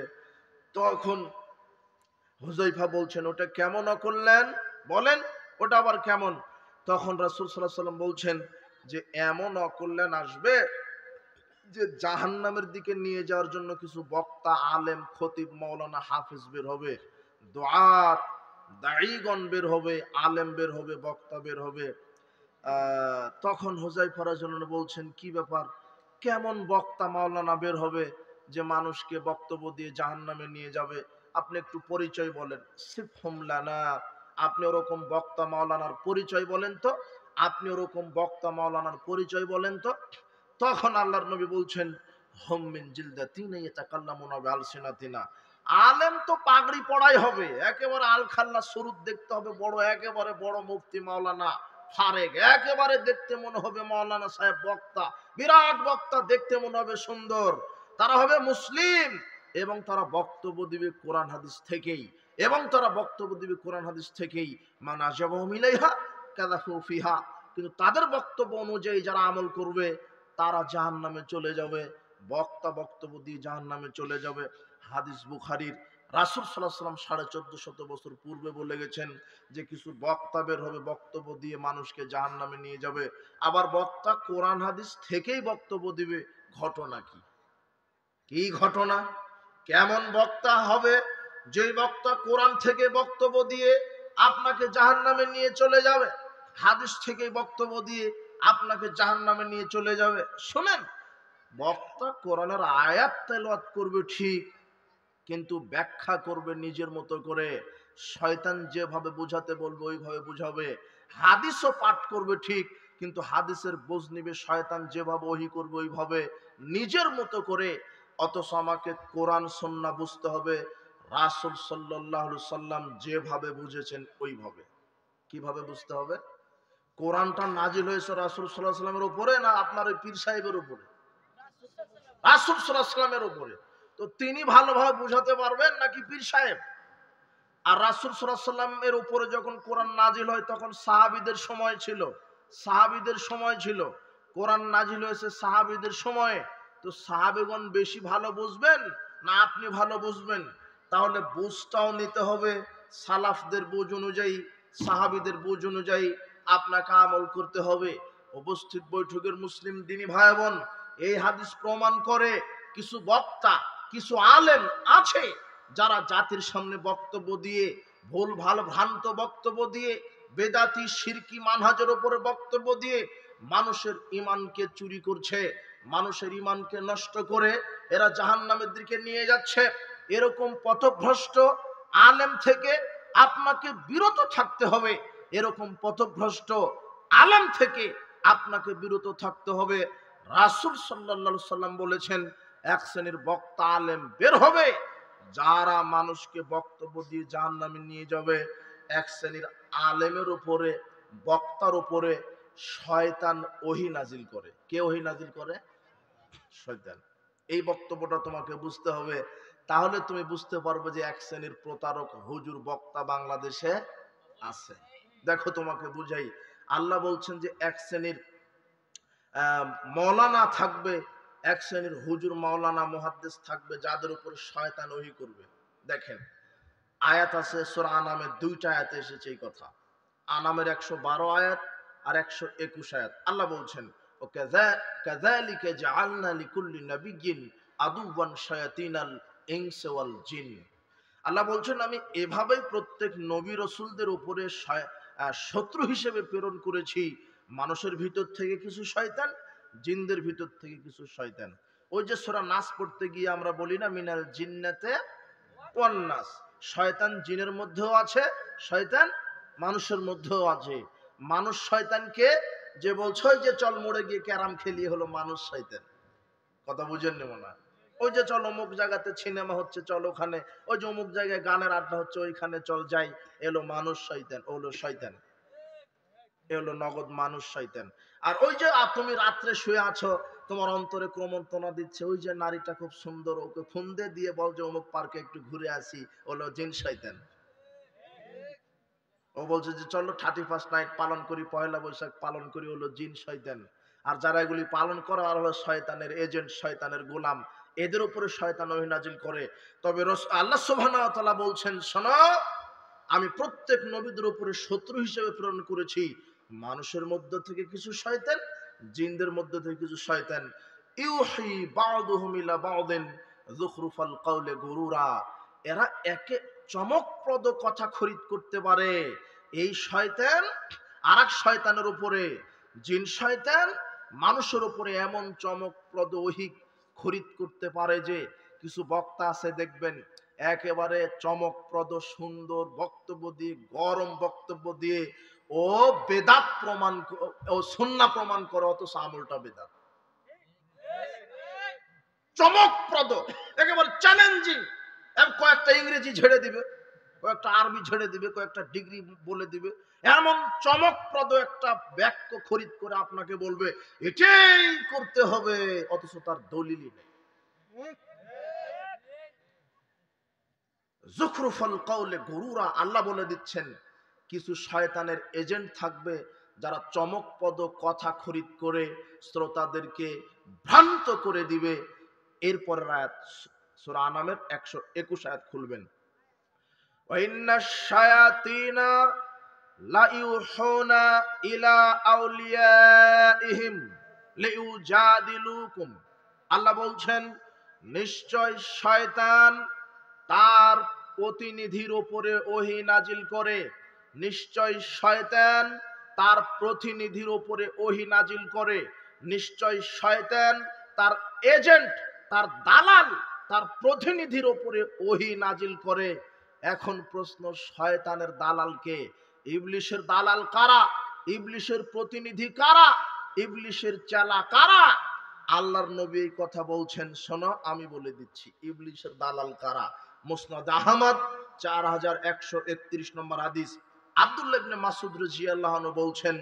তখন হুযায়ফা বলছেন, ওটা কেমন অকল্যাণ বলেন, ওটা আবার কেমন? তখন রাসূল সাল্লাল্লাহু আলাইহি ওয়াসাল্লাম বলছেন যে এমন অকল্যাণ আসবে যে জাহান্নামের দিকে নিয়ে যাওয়ার জন্য কিছু বক্তা, আলেম, খতিব, মাওলানা, হাফেজ বের হবে, দুআত, দাঈগণ বের হবে, আলেম বের হবে, বক্তা বের হবে। তখন হুযায়ফা রাদিয়াল্লাহু আনহু বলছেন, কি ব্যাপার, কেমন বক্তা মাওলানা বের হবে যে মানুষকে বক্তব্য দিয়ে জাহান্নামে নিয়ে যাবে? আপনি একটু পরিচয় বলেন, সিফহুম লানা, আপনি ওরকম বক্তা মাওলানার পরিচয় বলেন তো, আপনি ওরকম বক্তা মাওলানার পরিচয় বলেন তো। তখন আল্লাহর নবী বলছেন, হুম মিন জিলদাতিনা ইয়াতাকাল্লামুনা বিআলসিনাতিনা, আলেম তো পাগড়ি পড়াই হবে, একেবারে আল খাল্লা সুরুত দেখতে হবে, বড় একেবারে বড় মুফতি মাওলানা ফারেক, একেবারে দেখতে মনে হবে মাওলানা সাহেব বক্তা, বিরাট বক্তা, দেখতে মনে হবে সুন্দর। তারা হবে মুসলিম এবং তারা বক্তব্য দিবে কোরআন হাদিস থেকেই, এবং তারা বক্তব্য দিবে কোরআন হাদিস থেকেই। মান আজাবাহুম ইলাইহা কাযাফু ফিহা, কিন্তু তাদের বক্তব্য অনুযায়ী যারা আমল করবে তারা জাহান্নামে চলে যাবে, বক্তা বক্তব্য দিয়ে জাহান্নামে চলে যাবে। হাদিস বুখারীর। রাসূল সাল্লাল্লাহু আলাইহি ওয়াসাল্লাম 1450 বছর পূর্বে বলে গেছেন যে কিছু বক্তা বের হবে, বক্তব্য দিয়ে মানুষকে জাহান্নামে নিয়ে যাবে। আবার বক্তা কোরআন হাদিস থেকেই বক্তব্য দিবে। ঘটনা কি? কি ঘটনা? কেমন বক্তা হবে? যেই বক্তা কোরআন থেকে বক্তব্য দিয়ে আপনাকে জাহান্নামে নিয়ে চলে যাবে, হাদিস থেকে বক্তব্য দিয়ে আপনাকে জাহান্নামে নিয়ে চলে যাবে। শুনেন, বক্তা কোরআনের আয়াত তেলাওয়াত করবে ঠিক, কিন্তু ব্যাখ্যা করবে নিজের মতো করে। শয়তান যেভাবে বুঝাতে বলবে ওইভাবে বুঝাবে। হাদিসও পাঠ করবে ঠিক, কিন্তু হাদিসের বোঝ নিবে শয়তান যেভাবে ওহী করবে ওইভাবে, নিজের মতো করে। অথচ আমাকে কোরআন সুন্নাহ বুঝতে হবে রাসূল সাল্লাল্লাহু আলাইহি সাল্লাম যেভাবে বুঝেছেন ওইভাবে। কিভাবে বুঝতে হবে? কোরআনটা নাজিল হয়েছে রাসূল সাল্লাল্লাহু আলাইহি সাল্লামের উপরে, না আপনার ওই পীর সাহেবের উপরে? রাসূল সাল্লাল্লাহু আলাইহি সাল্লামের উপরে। তো তিনি ভালোভাবে বুঝাতে পারবেন নাকি পীর সাহেব? আর রাসূল সাল্লাল্লাহু আলাইহি সাল্লামের উপরে যখন কোরআন নাজিল হয় তখন সাহাবীদের সময় ছিল, সাহাবীদের সময় ছিল। কোরআন নাজিল হয়েছে সাহাবীদের সময়ে। তো সাহাবীগণ বেশি ভালো বুঝবেন না আপনি ভালো বুঝবেন? তাহলে বুঝটাও নিতে হবে সালাফদের বুঝ অনুযায়ী, সাহাবীদের বুঝ অনুযায়ী আপনাকে আমল করতে হবে। উপস্থিত বৈঠকের মুসলিম দিনী ভাই বোন, এই হাদিস প্রমাণ করে কিছু বক্তা, কিছু আলেম আছে যারা জাতির সামনে বক্তব্য দিয়ে, ভুল ভাল ভ্রান্ত বক্তব্য দিয়ে, বেদাতি শিরকি মানহাজের উপরে বক্তব্য দিয়ে মানুষের ঈমানকে চুরি করছে, মানুষের ঈমানকে নষ্ট করে এরা জাহান্নামের দিকে নিয়ে যাচ্ছে। এরকম পথভ্রষ্ট আলেম থেকে আপনাকে বিরত থাকতে হবে। এরকম পথভ্রষ্ট আলেম থেকে আপনাকে বিরত থাকতে হবে। রাসূল সাল্লাল্লাহু আলাইহি সাল্লাম বলেছেন, এক শ্রেণীর বক্তা আলেম বের হবে যারা মানুষকে বক্তব্য দিয়ে জাহান্নামে নিয়ে যাবে। এক শ্রেণীর আলেমের উপরে, বক্তার উপরে শয়তান ওহী নাজিল করে। কে ওহী নাজিল করে? শয়তান। এই বক্তব্যটা তোমাকে বুঝতে হবে, তাহলে তুমি বুঝতে পারবে যে এক শ্রেণীর প্রতারক হুজুর বক্তা বাংলাদেশে আছে। দেখো তোমাকে বুঝাই। আল্লাহ বলছেন যে এক শ্রেণীর মাওলানা থাকবে, এক শ্রেণীর হুজুর মাওলানা মুহাদ্দিস থাকবে যাদের উপরে শয়তান ওহী করবে। দেখেন, আয়াত আছে সূরা আনামের, দুইটা আয়াতে এসেছে এই কথা। আনামের 112 আয়াত আর 121 আয়াত। আল্লাহ বলছেন, ও কাযালিকা জাআলনা লিকুল্লি নাবিয়্যিন আদুওয়ান শায়াতিনাল ইনসি ওয়াল জিন। আল্লাহ বলছেন আমি এভাবেই প্রত্যেক নবী রাসূলদের উপরে শত্রু হিসেবে প্রেরণ করেছি, মানুষের ভিতর থেকে কিছু শয়তান, জিনদের ভিতর থেকে কিছু শয়তান। ওই যে সূরা নাস পড়তে গিয়ে আমরা বলি না মিনাল জিন্নাতে ওয়ান নাস, শয়তান জিনের মধ্যেও আছে, শয়তান মানুষের মধ্যেও আছে। মানুষ শয়তানকে যে বলছো যে চল মোড়ে গিয়ে ক্যারাম খেলিয়ে হলো মানুষ শয়তান, কথা বুঝেন নেব না। ওই যে চল অমুক জায়গাতে সিনেমা হচ্ছে চল ওখানে, ওই যে অমুক জায়গায় গানের আড্ডা হচ্ছে ওইখানে চল যাই, এলো মানুষ শয়তান, ওলো শয়তান, এলো নগদ মানুষ শয়তান। আর ওই যে তুমি রাত্রে শুয়ে আছো, তোমার অন্তরে ক্রমন্তনা দিচ্ছে ওই যে নারীটা খুব সুন্দর, ওকে ফোন দিয়ে বল যে অমুক পার্কে একটু ঘুরে আসি, ওলো জিন শয়তান। ও বলছে যে চলো 31st নাইট পালন করি, পয়লা বৈশাখ পালন করি, হলো জিন শয়তান। আর যারা এগুলি পালন করা হলো শয়তানের এজেন্ট, শয়তানের গোলাম, এদের উপরে শয়তান ওহী নাজিল করে। তবে আল্লাহ সুবহানাহু ওয়া তাআলা বলছেন শোনো, আমি প্রত্যেক নবীদের উপরে শত্রু হিসেবে প্রেরণ করেছি, মানুষের মধ্য থেকে কিছু শয়তান, জিনদের মধ্য থেকে কিছু শয়তান। ইউহি বা'দুহুম ইলা বা'দিন যুখরুফাল কাওলি গুরুরা, এরা একে চমকপ্রদ কথা খরিদ করতে পারে। এই শয়তান আরেক শয়তানের উপরে, জিন শয়তান মানুষের উপরে এমন চমকপ্রদ ওহী খরিদ করতে পারে যে কিছু বক্তা আছে দেখবেন একেবারে চমকপ্রদ সুন্দর বক্তব্য দিয়ে, গরম বক্তব্য দিয়ে ও বেদাত প্রমাণ, ও সুন্নাহ প্রমাণ করে, অথচ আমলটা বেদাত। চমকপ্রদ, একেবারে চ্যালেঞ্জিং, কয়েকটা ইংরেজি ঝেড়ে দিবে, কয়েকটা আরবি ঝেড়ে দিবে, কয়েকটা ডিগ্রি বলে দিবে, এমন চমকপ্রদ একটা বাক্য খরিদ করে আপনাকে বলবে এটাই করতে হবে, অথচ তার দলিলই নেই। যুখরুফাল কাওলি গুরুরা, আল্লাহ বলে দিচ্ছেন কিছু শয়তানের এজেন্ট থাকবে যারা চমকপ্রদ কথা খরিদ করে শ্রোতাদেরকে ভ্রান্ত করে দিবে। এরপরের আয়াত সূরা আনামের 121 আয়াত খুলবেন। ওয়া ইন্নাশ শায়াতিনা লা ইউহুনা ইলা আউলিয়াইহিম লিউজাদিলুকুম। আল্লাহ বলছেন নিশ্চয় শয়তান তার প্রতিনিধির উপরে ওহী নাজিল করে, নিশ্চয় শয়তান তার প্রতিনিধির উপরে ওহী নাজিল করে, নিশ্চয় শয়তান তার এজেন্ট, তার দালাল, তার প্রতিনিধির উপরে ওহী নাজিল করে। এখন প্রশ্ন, শয়তানের দালাল কে? ইবলিশের দালাল কারা? ইবলিশের প্রতিনিধি কারা? ইবলিশের চেলা কারা? আল্লাহর নবী এই কথা বলছেন, শোনো আমি বলে দিচ্ছি ইবলিশের দালাল কারা। মুসনাদ আহমদ 4131 নম্বর হাদিস, আব্দুল্লাহ ইবনে মাসউদ রাদিয়াল্লাহু আনহু বলছেন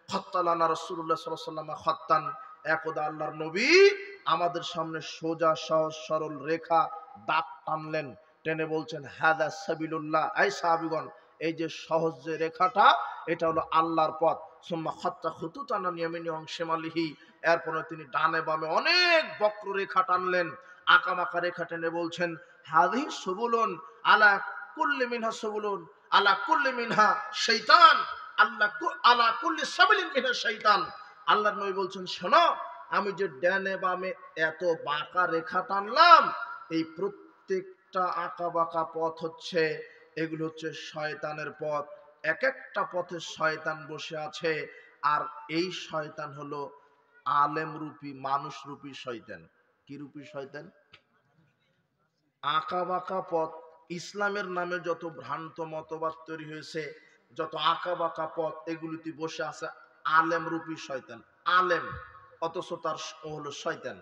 খাত্তালানা রাসূলুল্লাহ সাল্লাল্লাহু আলাইহি ওয়াসাল্লাম খাত্তান, একদা আল্লাহর নবী আমাদের সামনে সোজা সহজ সরল রেখা দাগ টানলেন, টেনে বলছেন হাদা সাবিলুল্লাহ, এই সাহাবীগণ এই যে সহজ যে রেখাটা এটা হলো আল্লাহর পথ। সুম্মা খাত্তা খুতুতান আন ইয়ামিনি ওয়া শিমালিহি, এরপরে তিনি ডানে বামে অনেক বক্র রেখা টানলেন, আঁকাবাঁকা রেখা টেনে বলছেন হাযিহি সুবুলুন আলা কুল্লি মিনহা সুবুলুন আলা কুল্লি মিনহা শাইতান, আলা কুল্লি সাবিলিন মিনহা শাইতান। আল্লাহর নবী বলছেন শোনো, আমি যে ডানে বামে এত বাঁকা রেখা টানলাম, এই প্রত্যেকটা আঁকা বাঁকা পথ হচ্ছে, এগুলো হচ্ছে শয়তানের পথ। এক একটা পথে শয়তান বসে আছে, আর এই শয়তান হলো আলেম রূপী, মানুষ রূপী শয়তান। কি রূপী শয়তান? আঁকা বাঁকা পথ, ইসলামের নামে যত ভ্রান্ত মতবাদ তৈরি হয়েছে, যত আঁকা বাঁকা পথ, এগুলিতে বসে আছে আলেম রূপী শয়তান। আলেম অথচ তার হলো শয়তান।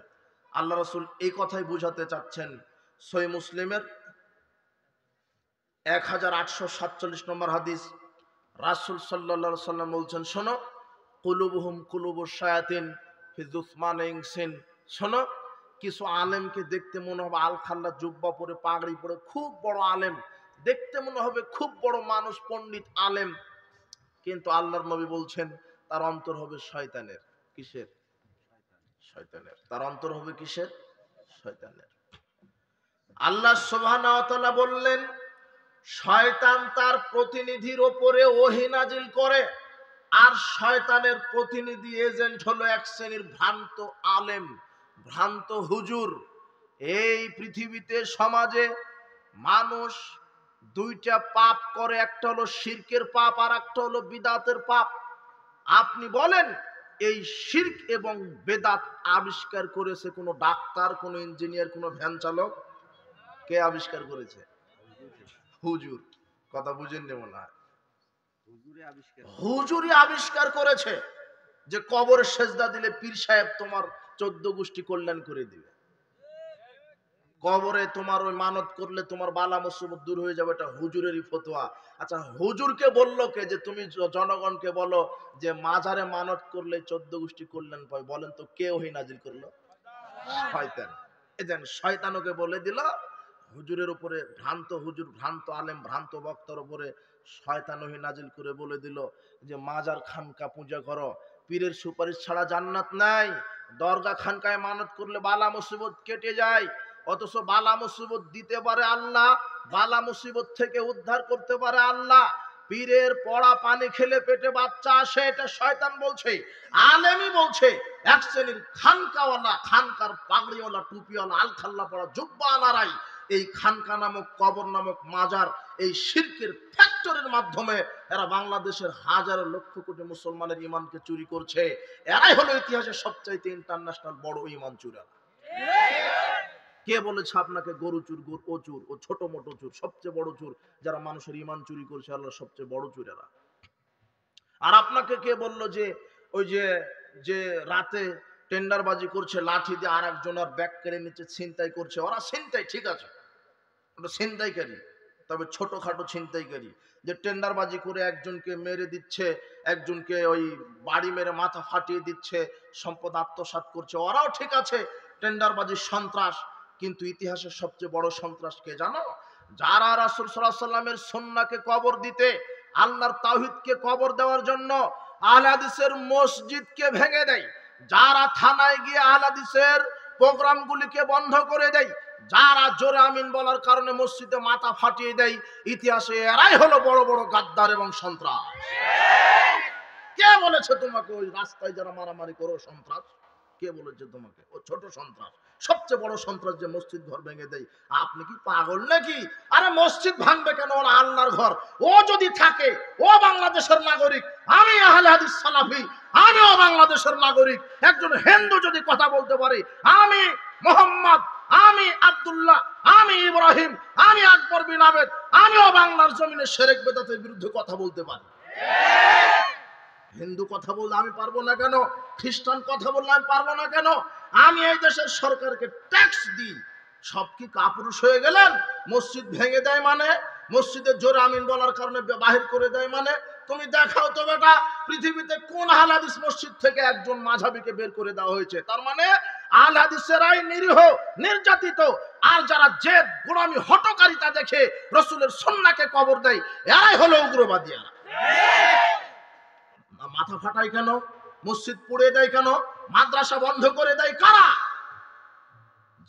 আল্লাহ রাসূল এই কথাই বুঝাতে চাচ্ছেন। সহিহ মুসলিমের 1847 নম্বর হাদিস, রাসূল সাল্লাল্লাহু আলাইহি ওয়াসাল্লাম বলছেন শোনো, কুলুবুহুম কুলুবুশ শায়াতিন ফি যুসমান ইনসিন। শোনো, কিছু আলেমকে দেখতে মনে হবে আলখাল্লা জুব্বা পরে পাগড়ি পরে খুব বড় আলেম, দেখতে মনে হবে খুব বড় মানুষ, পণ্ডিত আলেম, কিন্তু আল্লাহর নবী বলছেন তার অন্তর হবে শয়তানের। কিসের? শয়তানের। তার অন্তর হবে কিসের? শয়তানের। আল্লাহ সুবহানাহু ওয়া তাআলা বললেন শয়তান তার প্রতিনিধির উপরে ওহী নাজিল করে। আর শয়তানের প্রতিনিধি এজেন্ট হলো এক শ্রেণীর ভ্রান্ত আলেম, ভ্রান্ত হুজুর। এই পৃথিবীতে সমাজে মানুষ দুইটা পাপ করে, একটা হলো শিরকের পাপ আর একটা হলো বিদাতের পাপ। আপনি বলেন এই শিরক এবং বেদাত আবিষ্কার করেছে কোন ডাক্তার, কোন ইঞ্জিনিয়ার, কোন ভ্যান চালক? কে আবিষ্কার করেছে? হুজুর। কথা বুঝেন না মনে হয়? হুজুরই আবিষ্কার করেছে যে কবরে সেজদা দিলে পীর সাহেব তোমার 14 গোষ্ঠী কল্যাণ করে দিবে, কবরে তোমার ওই মানত করলে তোমার বালা মুসিবত দূর হয়ে যাবে। এটা হুজুরেরই ফতোয়া। আচ্ছা, হুজুরকে বললো কে যে তুমি জনগণকে বলো যে মাজারে মানত করলে 14 গোষ্ঠী কল্যাণ পায়? বলেন তো কে ওহী নাজিল করলো? শয়তান। এজন্য শয়তানকে বলে দিল হুজুরের উপরে, ভ্রান্ত হুজুর, ভ্রান্ত আলেম, ভ্রান্ত বক্তার উপরে শয়তান ওহী নাজিল করে বলে দিল যে মাজার খানকা পূজা করো, পীরের সুপারিশ ছাড়া জান্নাত নাই, দরগা খানকায় মানত করলে বালা মুসিবত কেটে যায়, অথচ বালা মুসিবত দিতে পারে আল্লাহ, বালা মুসিবত থেকে উদ্ধার করতে পারে আল্লাহ। পীরের পড়া পানি খেলে পেটে বাচ্চা আসে, এটা শয়তান বলছে। আলেমই বলছে এক শ্রেণীর খানকাওয়ালা, খানকার পাগড়িওয়ালা, টুপিওয়ালা, আলখাল্লা পড়া জুব্বাওয়ালারাই এই খানকা নামক, কবর নামক মাজার, এই শিরকের ফ্যাক্টরির মাধ্যমে এরা বাংলাদেশের হাজার লক্ষ কোটি মুসলমানের ইমানকে চুরি করছে। এরাই হলো ইতিহাসের সবচাইতে ইন্টারন্যাশনাল বড় ইমান চুরা। কে বলেছে আপনাকে গরু চুর, ও চুর, ও ছোট মোটো চুর? সবচেয়ে বড় চুর যারা মানুষের ইমান চুরি করছে, আল্লাহ সবচেয়ে বড় চুর এরা। আর আপনাকে কে বলল যে ওই যে রাতে টেন্ডারবাজি করছে, লাঠি দিয়ে আর একজনের ব্যাগ কেড়ে নিচ্ছে, ছিনতাই করছে? ওরা ছিনতাই, ঠিক আছে, ওটা ছিনতাইকারী, তবে ছোটখাটো ছিনতাইকারী। যে টেন্ডারবাজি করে একজনকে মেরে দিচ্ছে, একজনকে ওই বাড়ি মেরে মাথা ফাটিয়ে দিচ্ছে, সম্পদ আত্মসাৎ করছে, ওরাও ঠিক আছে, টেন্ডারবাজির সন্ত্রাস। কিন্তু ইতিহাসের সবচেয়ে বড় সন্ত্রাস কে জানো? যারা রাসূল সাল্লাল্লাহু আলাইহি ওয়াসাল্লামের সুন্নাহকে কবর দিতে, আল্লাহর তাওহীদকে কবর দেওয়ার জন্য আহলে হাদিসের মসজিদকে ভেঙে দেয়, যারা থানায় গিয়ে আহলে হাদিসের প্রোগ্রামগুলিকে বন্ধ করে দেয়, যারা জোরে আমিন বলার কারণে মসজিদে মাথা ফাটিয়ে দেয়, ইতিহাসে এরাই হলো বড় বড় গাদ্দার এবং সন্ত্রাস। কে বলেছে তোমাকে ওই রাস্তায় যারা মারামারি করো সন্ত্রাস? কে বলেছে তোমাকে? ও ছোট সন্ত্রাস। সবচেয়ে বড় সন্ত্রাস যে মসজিদ ঘর ভেঙে দেয়। আপনি কি পাগল নাকি? আরে মসজিদ ভাঙবে কেন? ওরা আল্লাহর ঘর। ও যদি থাকে, ও বাংলাদেশের নাগরিক, আমি আহলে হাদিস সালাফি, আমিও বাংলাদেশের নাগরিক। একজন হিন্দু যদি কথা বলতে পারে আমি মোহাম্মদ, আমি আব্দুল্লাহ, আমি ইব্রাহিম, আমি আকবর বিন আবেদ, আমিও বাংলার জমিনে শিরক বেদাতের বিরুদ্ধে কথা বলতে পারি। হিন্দু কথা বললে আমি পারবো না কেন? খ্রিস্টান কথা বললে আমি পারবো না কেন? আমি এই দেশের সরকারকে ট্যাক্স দিই। সব কি কাপুরুষ হয়ে গেলেন? মসজিদ ভেঙে দেয় মানে, মসজিদের জোরে আমিন বলার কারণে বাহির করে দেয় মানে? তুমি দেখাও তো বেটা, পৃথিবীতে কোন আহলে হাদিস মসজিদ থেকে একজন মাযহাবিকে বের করে দেওয়া হয়েছে? তার মানে আহলে হাদিসেরাই নিরীহ, নির্যাতিত। আর যারা জেদ, গোলামি, হটকারিতা দেখে রাসূলের সুন্নাহকে কবর দেয়, এরাই হলো উগ্রবাদীরা। মাথা ফাটায় কেন? মসজিদ পুড়ে দেয় কেন? মাদ্রাসা বন্ধ করে দেয় কারা?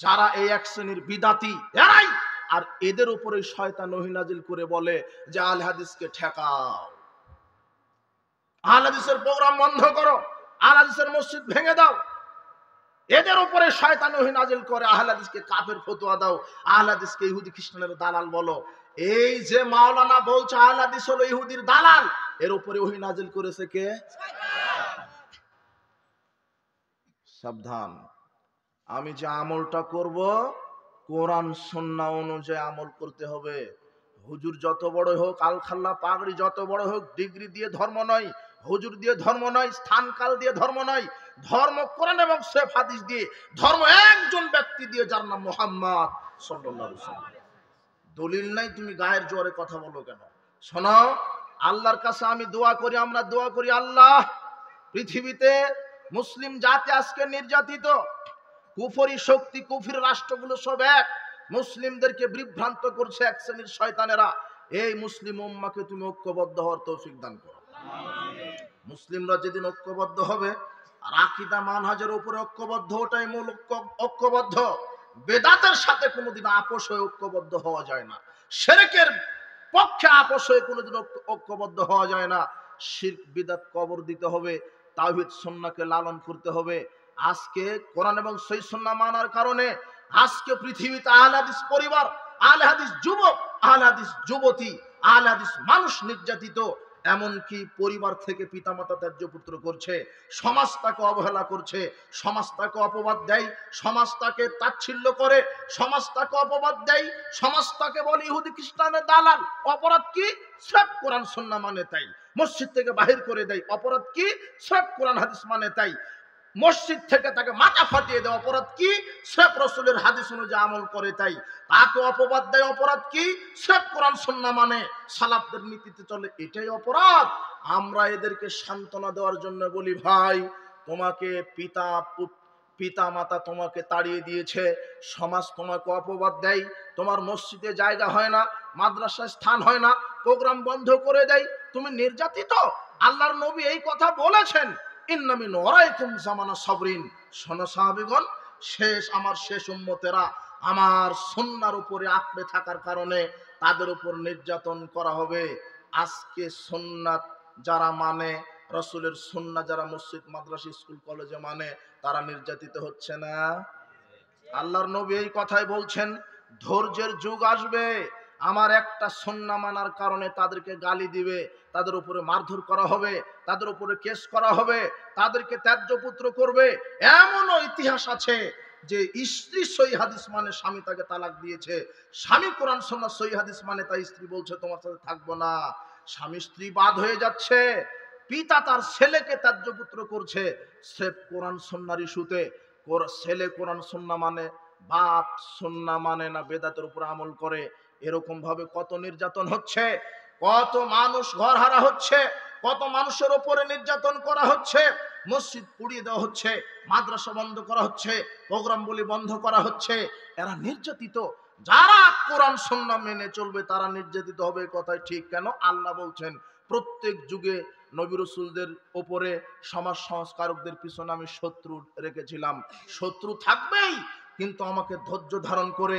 যারা এই এক শ্রেণীর বিদাতি, এরাই। আর এদের উপরে শয়তান ওহী নাজিল করে বলে যে আহলে হাদিসকে ঠেকাও, আহলে হাদিসের প্রোগ্রাম বন্ধ করো, আহলে হাদিসের মসজিদ ভেঙে দাও। এদের উপরে শয়তান ওহী নাজিল করে আহলে হাদিসকে কাফের ফতোয়া দাও, আহলে হাদিসকে ইহুদি খ্রিস্টানের দালাল বলো। এই যে মাওলানা বলছে আহলে হাদিস হলো ইহুদির দালাল, এর উপরে ওহী নাজিল করেছে কে? সাবধান। আমি যে আমলটা করব, কোরআন সুন্নাহ অনুযায়ী আমল করতে হবে। হুজুর যত বড় হোক, আলখাল্লা পাগড়ি যত বড় হোক, ডিগ্রি দিয়ে ধর্ম নয়, হুজুর দিয়ে ধর্ম নয়, স্থান কাল দিয়ে ধর্ম নয়। ধর্ম কোরআন এবং সহিহ হাদিস দিয়ে, ধর্ম একজন ব্যক্তি দিয়ে, যার নাম মুহাম্মদ সাল্লাল্লাহু আলাইহি ওয়াসাল্লাম। দলিল নাই, তুমি গায়ের জোরে কথা বলো কেন? শোনো, আল্লাহর কাছে আমি দোয়া করি, আমরা দোয়া করি, আল্লাহ পৃথিবীতে মুসলিম জাতি আজকে নির্যাতিত, কুফরি শক্তি, কুফরির রাষ্ট্রগুলো সব এক, মুসলিমদেরকে বিভ্রান্ত করছে এক শ্রেণীর শয়তানেরা। এই মুসলিম উম্মাহকে তুমি ঐক্যবদ্ধ হওয়ার তৌফিক দান করো। মুসলিমরা যেদিন ঐক্যবদ্ধ হবে, আর আকীদা মানহাজের উপরে ঐক্যবদ্ধ, ওটাই মূল ঐক্যবদ্ধ। বেদাতের সাথে কোনোদিন আপোষ হয়ে ঐক্যবদ্ধ হওয়া যায় না, শিরকের পক্ষে আপোষ হয়ে কোনোদিন ঐক্যবদ্ধ হওয়া যায় না। শিরক বিদআত কবর দিতে হবে, তাওহীদ সুন্নাহকে লালন করতে হবে। আজকে কোরআন এবং সহিহ সুন্নাহ মানার কারণে আজকে পৃথিবীতে আহলে হাদিস পরিবার, আহলে হাদিস যুবক, আহলে হাদিস যুবতী, আহলে হাদিস মানুষ নির্যাতিত। এমনকি পরিবার থেকে পিতামাতা ত্যায্য পুত্র করছে, সমাজ তাকে অবহেলা করছে, সমাজ তাকে অপবাদ দেয়, সমাজ তাকে তাচ্ছিল্য করে, সমাজ তাকে অপবাদ দেয়, সমাজ তাকে বলে ইহুদি খ্রিস্টানের দালাল। অপরাধ কি? সব কোরআন সুন্নাহ মানে তাই। মসজিদ থেকে বাহির করে দেয়। অপরাধ কি? সব কোরআন হাদিস মানে তাই। মসজিদ থেকে তাকে মাথা ফাটিয়ে দেয়। অপরাধ কি? সব রাসূলের হাদিস অনুযায়ী আমল করে তাই। তাকে অপবাদ দেয়। অপরাধ কি? সব কোরআন সুন্নাহ মানে সালাফদের নীতিতে চলে, এটাই অপরাধ। আমরা এদেরকে সান্ত্বনা দেওয়ার জন্য বলি, ভাই তোমাকে পিতা মাতা তোমাকে তাড়িয়ে দিয়েছে, সমাজ তোমাকে অপবাদ দেয়, তোমার মসজিদে জায়গা হয় না, মাদ্রাসায় স্থান হয় না, প্রোগ্রাম বন্ধ করে দেয়, তুমি নির্যাতিত। আল্লাহর নবী এই কথা বলেছেন, ইন্না মিন ওয়ারাইকুম জামানা সাবরিন। শোনো সাহাবীগণ, আমার শেষ উম্মতেরা আমার সুন্নাহর উপরে আঁকড়ে থাকার কারণে তাদের উপর নির্যাতন করা হবে। আজকে সুন্নাত যারা মানে, রাসূলের সুন্নাহ যারা মসজিদ মাদ্রাসা স্কুল কলেজে মানে, তারা নির্যাতিত হচ্ছে না? আল্লাহর নবী এই কথাই বলছেন, ধৈর্যের যুগ আসবে, আমার একটা সুন্নাহ মানার কারণে তাদেরকে গালি দিবে, তাদের উপরে মারধর করা হবে, তাদের উপরে কেস করা হবে, তাদেরকে ত্যায্য পুত্র করবে। এমনও ইতিহাস আছে যে স্ত্রী সহি হাদিস মানে স্বামী তাকে তালাক দিয়েছে, স্বামী কোরআন সুন্নাহ সহি হাদিস মানে তাই স্ত্রী বলছে তোমার সাথে থাকবো না। স্বামী স্ত্রী বাদ হয়ে যাচ্ছে, পিতা তার ছেলেকে ত্যায্য পুত্র করছে, সে কোরআন সুন্নাহর ইস্যুতে। ছেলে কোরআন সুন্নাহ মানে, বাপ সুন্নাহ মানে না, বেদাতের উপর আমল করে। এরকম ভাবে কত নির্যাতন হচ্ছে, কত মানুষ ঘরহারা হচ্ছে, কত মানুষের উপরে নির্যাতন করা হচ্ছে, মসজিদ পুড়িয়ে দেওয়া হচ্ছে, মাদ্রাসা বন্ধ করা হচ্ছে, প্রোগ্রাম বলি বন্ধ করা হচ্ছে। এরা নির্যাতিত। যারা কোরআন সুন্নাহ মেনে চলবে তারা নির্যাতিত হবে, কথাই ঠিক। কেন? আল্লাহ বলছেন প্রত্যেক যুগে নবী রাসূলদের উপরে সমাজ সংস্কারকদের পিছনে আমি শত্রু রেখেছিলাম। শত্রু থাকবেই, কিন্তু আমাকে ধৈর্য ধারণ করে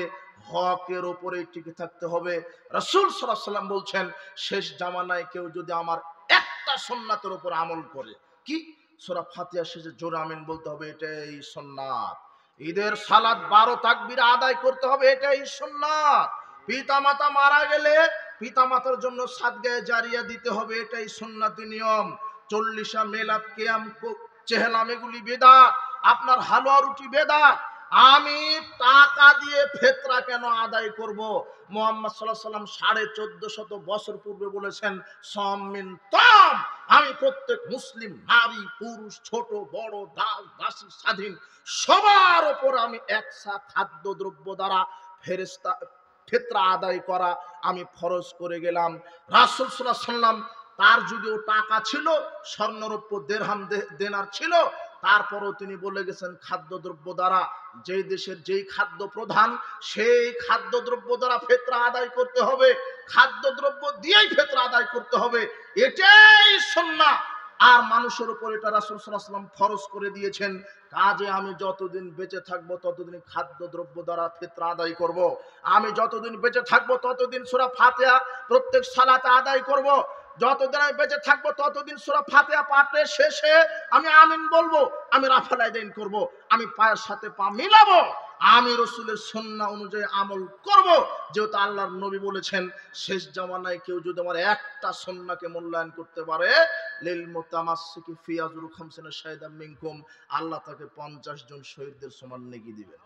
হকের উপরে টিকে থাকতে হবে। রাসূল সাল্লাল্লাহু আলাইহি ওয়াসাল্লাম বলছেন, শেষ জামানায় কেউ যদি আমার একটা সুন্নাতের উপর আমল করে, কি? সূরা ফাতিহা শেষে জোরে আমিন বলতে হবে, এটাই সুন্নাত। ঈদের সালাত 12 তাকবীর আদায় করতে হবে, এটাই সুন্নাত। পিতামাতা মারা গেলে পিতামাতার জন্য সাদগায়ে জারিয়া দিতে হবে, এটাই সুন্নতি নিয়ম। 40 মিলাদ, কিয়াম, চেহলাম এগুলি বেদাত। আপনার হালুয়া রুটি বেদাত। আমি টাকা দিয়ে ফিতরা কেন আদায় করব? মুহাম্মদ সাল্লাল্লাহু আলাইহি ওয়াসাল্লাম 1450 বছর পূর্বে বলেছেন, সম মিন তাম। আমি প্রত্যেক মুসলিম নারী পুরুষ ছোট বড় দাস দাসী স্বাধীন সবার উপর আমি একসা খাদ্য দ্রব্য দ্বারা ফিতরা আদায় করা আমি ফরজ করে গেলাম। রাসূল সাল্লাল্লাহু আলাইহি ওয়াসাল্লাম তার যুগেও টাকা ছিল, স্বর্ণরৌপ্য দিরহাম দেনার ছিল, তারপরও তিনি বলে গেছেন খাদ্যদ্রব্য দ্বারা, যেই দেশের যেই খাদ্য প্রধান সেই খাদ্যদ্রব্য দ্বারা ফিতরা আদায় করতে হবে, খাদ্যদ্রব্য দিয়েই ফিতরা আদায় করতে হবে, এটাই সুন্নাহ। আর মানুষের উপর এটা রাসূল সাল্লাল্লাহু আলাইহি ওয়াসাল্লাম ফরজ করে দিয়েছেন। কাজে আমি যতদিন বেঁচে থাকবো ততদিন খাদ্যদ্রব্য দ্বারা ফিতরা আদায় করব। আমি যতদিন বেঁচে থাকবো ততদিন সূরা ফাতিহা প্রত্যেক সালাতে আদায় করব। যতদিন আমি বেঁচে থাকবো ততদিন সূরা ফাতিহা পাঠের শেষে আমি আমিন বলবো, আমি রাফাল আদায় করব, আমি পায়ের সাথে পা মিলাবো, আমি রাসূলের সুন্নাহ অনুযায়ী আমল করব। যেহেতু আল্লাহর নবী বলেছেন, শেষ জামানায় কেউ যদি আমার একটা সুন্নাহকে মূল্যায়ন করতে পারে, লিল মুতামাসসিকি ফি আজরু 50 শাহিদাম মিনকুম, আল্লাহ তাকে 50 জন শহীদদের সমান নেকি দিবেন।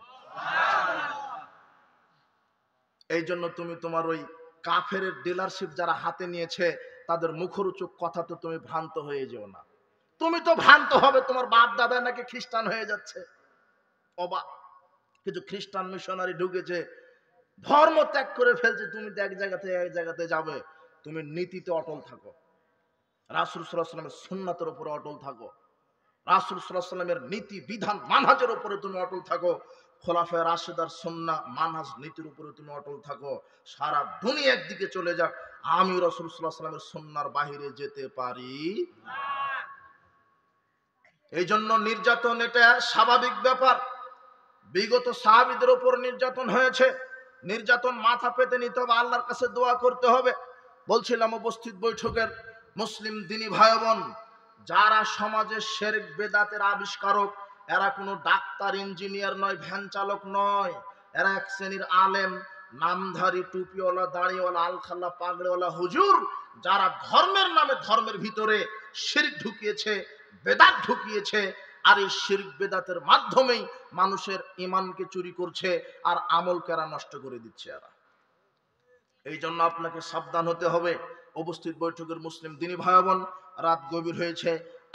এই জন্য তুমি তোমার ওই কাফেরের ডিলারশিপ যারা হাতে নিয়েছে তাদের মুখরোচক কথা তো তুমি ভ্রান্ত হয়ে যেও না। তুমি তো ভ্রান্ত হবে তোমার বাপ দাদা নাকি খ্রিস্টান হয়ে যাচ্ছে, অবাক। কিছু খ্রিস্টান মিশনারি ঢুকেছে, ধর্ম ত্যাগ করে ফেলছে, তুমি এক জায়গাতে যাবে। তুমি নীতিতে অটল থাকো, রাসূল সাল্লাল্লাহু আলাইহি ওয়াসাল্লামের সুন্নাতের উপরে অটল থাকো, রাসূল সাল্লাল্লাহু আলাইহি ওয়াসাল্লামের নীতি বিধান মানহাজের উপরে তুমি অটল থাকো, খোলাফায়ে রাশিদার সুন্নাহ মানহাজ নীতির উপরে তুমি অটল থাকো। সারা দুনিয়া একদিকে চলে যাক, আমি রাসূল সাল্লাল্লাহু আলাইহি ওয়াসাল্লামের সুন্নাহর বাইরে যেতে পারি না। এই জন্য নির্যাতন এটা স্বাভাবিক ব্যাপার। বিগত সাহাবীদের উপর নির্যাতন হয়েছে, নির্যাতন মাথা পেতে নিতে হবে, আল্লাহর কাছে দোয়া করতে হবে। বলছিলাম উপস্থিত বৈঠকের মুসলিম দিনী ভাই বোন, যারা সমাজে শিরক বেদাতের আবিষ্কারক, এরা কোনো ডাক্তার, ইঞ্জিনিয়ার নয়, ভ্যান চালক নয়। এরা এক শ্রেণীর আলেম, নামধারী, টুপিওয়ালা, দাড়িওয়ালা, আলখাল্লা, পাগড়িওয়ালা হুজুর, যারা ধর্মের নামে ধর্মের ভিতরে শিরক ঢুকিয়েছে, বেদাত ঢুকিয়েছে। আর এই শিরক বেদাতের মাধ্যমেই মানুষের ঈমানকে চুরি করছে আর আমলকে এরা নষ্ট করে দিচ্ছে। এরা, এই জন্য আপনাকে সাবধান হতে হবে। উপস্থিত বৈঠকের মুসলিম দিনী ভাই বোন, রাত গভীর হয়েছে,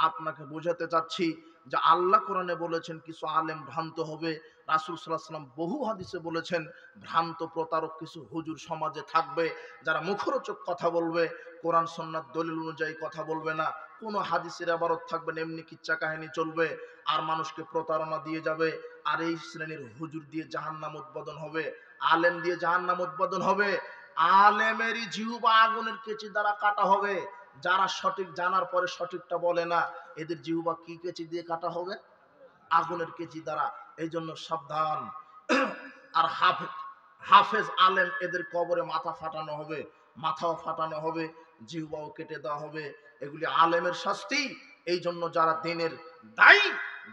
আপনাকে বোঝাতে চাচ্ছি যে আল্লাহ কোরআনে বলেছেন কিছু আলেম ভ্রান্ত হবে। রাসূল সাল্লাল্লাহু আলাইহি ওয়াসাল্লাম বহু হাদিসে বলেছেন ভ্রান্ত প্রতারক কিছু হুজুর সমাজে থাকবে, যারা মুখরোচক কথা বলবে, কোরআন সুন্নাত দলিল অনুযায়ী কথা বলবে না, কোনো হাদিসের ইবারত থাকবে না, এমনি কিচ্ছা কাহিনী চলবে, আর মানুষকে প্রতারণা দিয়ে যাবে। আর এই শ্রেণীর হুজুর দিয়ে জাহান্নাম উদ্বোধন হবে, আলেম দিয়ে জাহান্নাম উদ্বোধন হবে। আলেমেরই জিহ্বা আগুনের কেচি দ্বারা কাটা হবে। যারা সঠিক জানার পরে সঠিকটা বলে না, এদের জিহ্বা কি কেচি দিয়ে কাটা হবে? আগুনের কেচি দ্বারা। এই জন্য সাবধান। আর হাফেজ আলেম, এদের কবরে মাথা ফাটানো হবে, মাথাও ফাটানো হবে, জিহ্বাও কেটে দেওয়া হবে। এগুলি আলেমের শাস্তি। এই জন্য যারা দিনের দায়ী,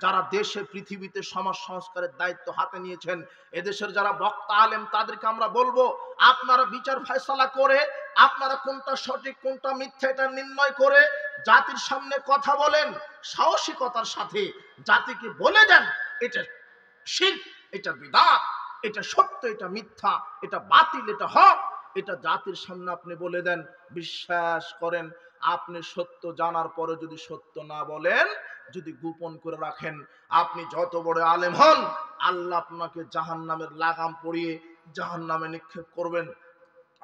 যারা দেশে পৃথিবীতে সমাজ সংস্কারের দায়িত্ব হাতে নিয়েছেন, এদেশের যারা বক্তা আলেম, তাদেরকে আমরা বলবো, আপনারা বিচার ফয়সালা করে, আপনারা কোনটা সঠিক কোনটা মিথ্যা এটা নির্ণয় করে জাতির সামনে কথা বলেন, সাহসিকতার সাথে জাতিকে বলে দেন এটা শিরক, এটা বিদআত, এটা সত্য, এটা মিথ্যা, এটা বাতিল, এটা হক। এটা জাতির সামনে আপনি বলে দেন। বিশ্বাস করেন, আপনি সত্য জানার পরে যদি সত্য না বলেন, যদি গোপন করে রাখেন, আপনি যত বড় আলেম হন, আল্লাহ আপনাকে জাহান্নামের লাগাম পরিয়ে জাহান্নামে নিক্ষেপ করবেন।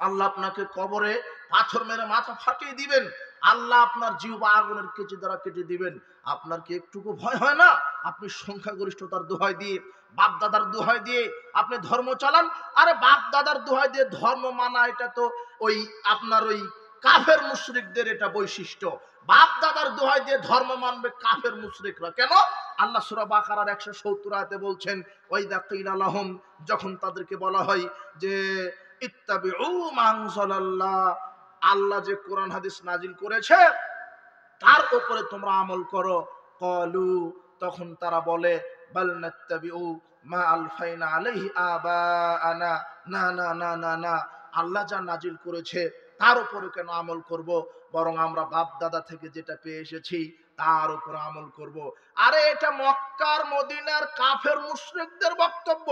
আল্লাহ আপনাকে কবরে পাথর মেরে মাথা ফাটিয়ে দিবেন। আল্লাহ আপনার জিহ্বা আগুনের কেচি দ্বারা কেটে দিবেন। আপনার কি একটুকু ভয় হয় না? আপনি সংখ্যাগরিষ্ঠতার দোহাই দিয়ে, বাপ দাদার দোহাই দিয়ে আপনি ধর্ম চালান। আরে বাপ দাদার দোহাই দিয়ে ধর্ম মানা, এটা তো ওই আপনার ওই কাফের মুশরিকদের এটা বৈশিষ্ট্য। বাপ দাদার দোহাই দিয়ে ধর্ম মানবে কাফের মুশরিকরা। কেন? আল্লাহ সূরা বাকারার 170 আয়াতে বলছেন, ওয়াইদা কিলা লাহুম, যখন তাদেরকে বলা হয় যে ইত্তাবিউ মা আনজালাল্লাহ, আল্লাহ যে কোরআন হাদিস নাজিল করেছে তার উপরে তোমরা আমল করো। ক্বালু, তখন তারা বলে, বাল নাত্তাবিউ মা আলফাইনা আলাইহি আবাআনা, না না না না না, আল্লাহ যা নাজিল করেছে তার উপরে কেন আমল করব, বরং আমরা বাপ দাদা থেকে যেটা পেয়ে এসেছি তার উপর আমল করব। আরে এটা মক্কার মদিনার কাফের মুশরিকদের বক্তব্য।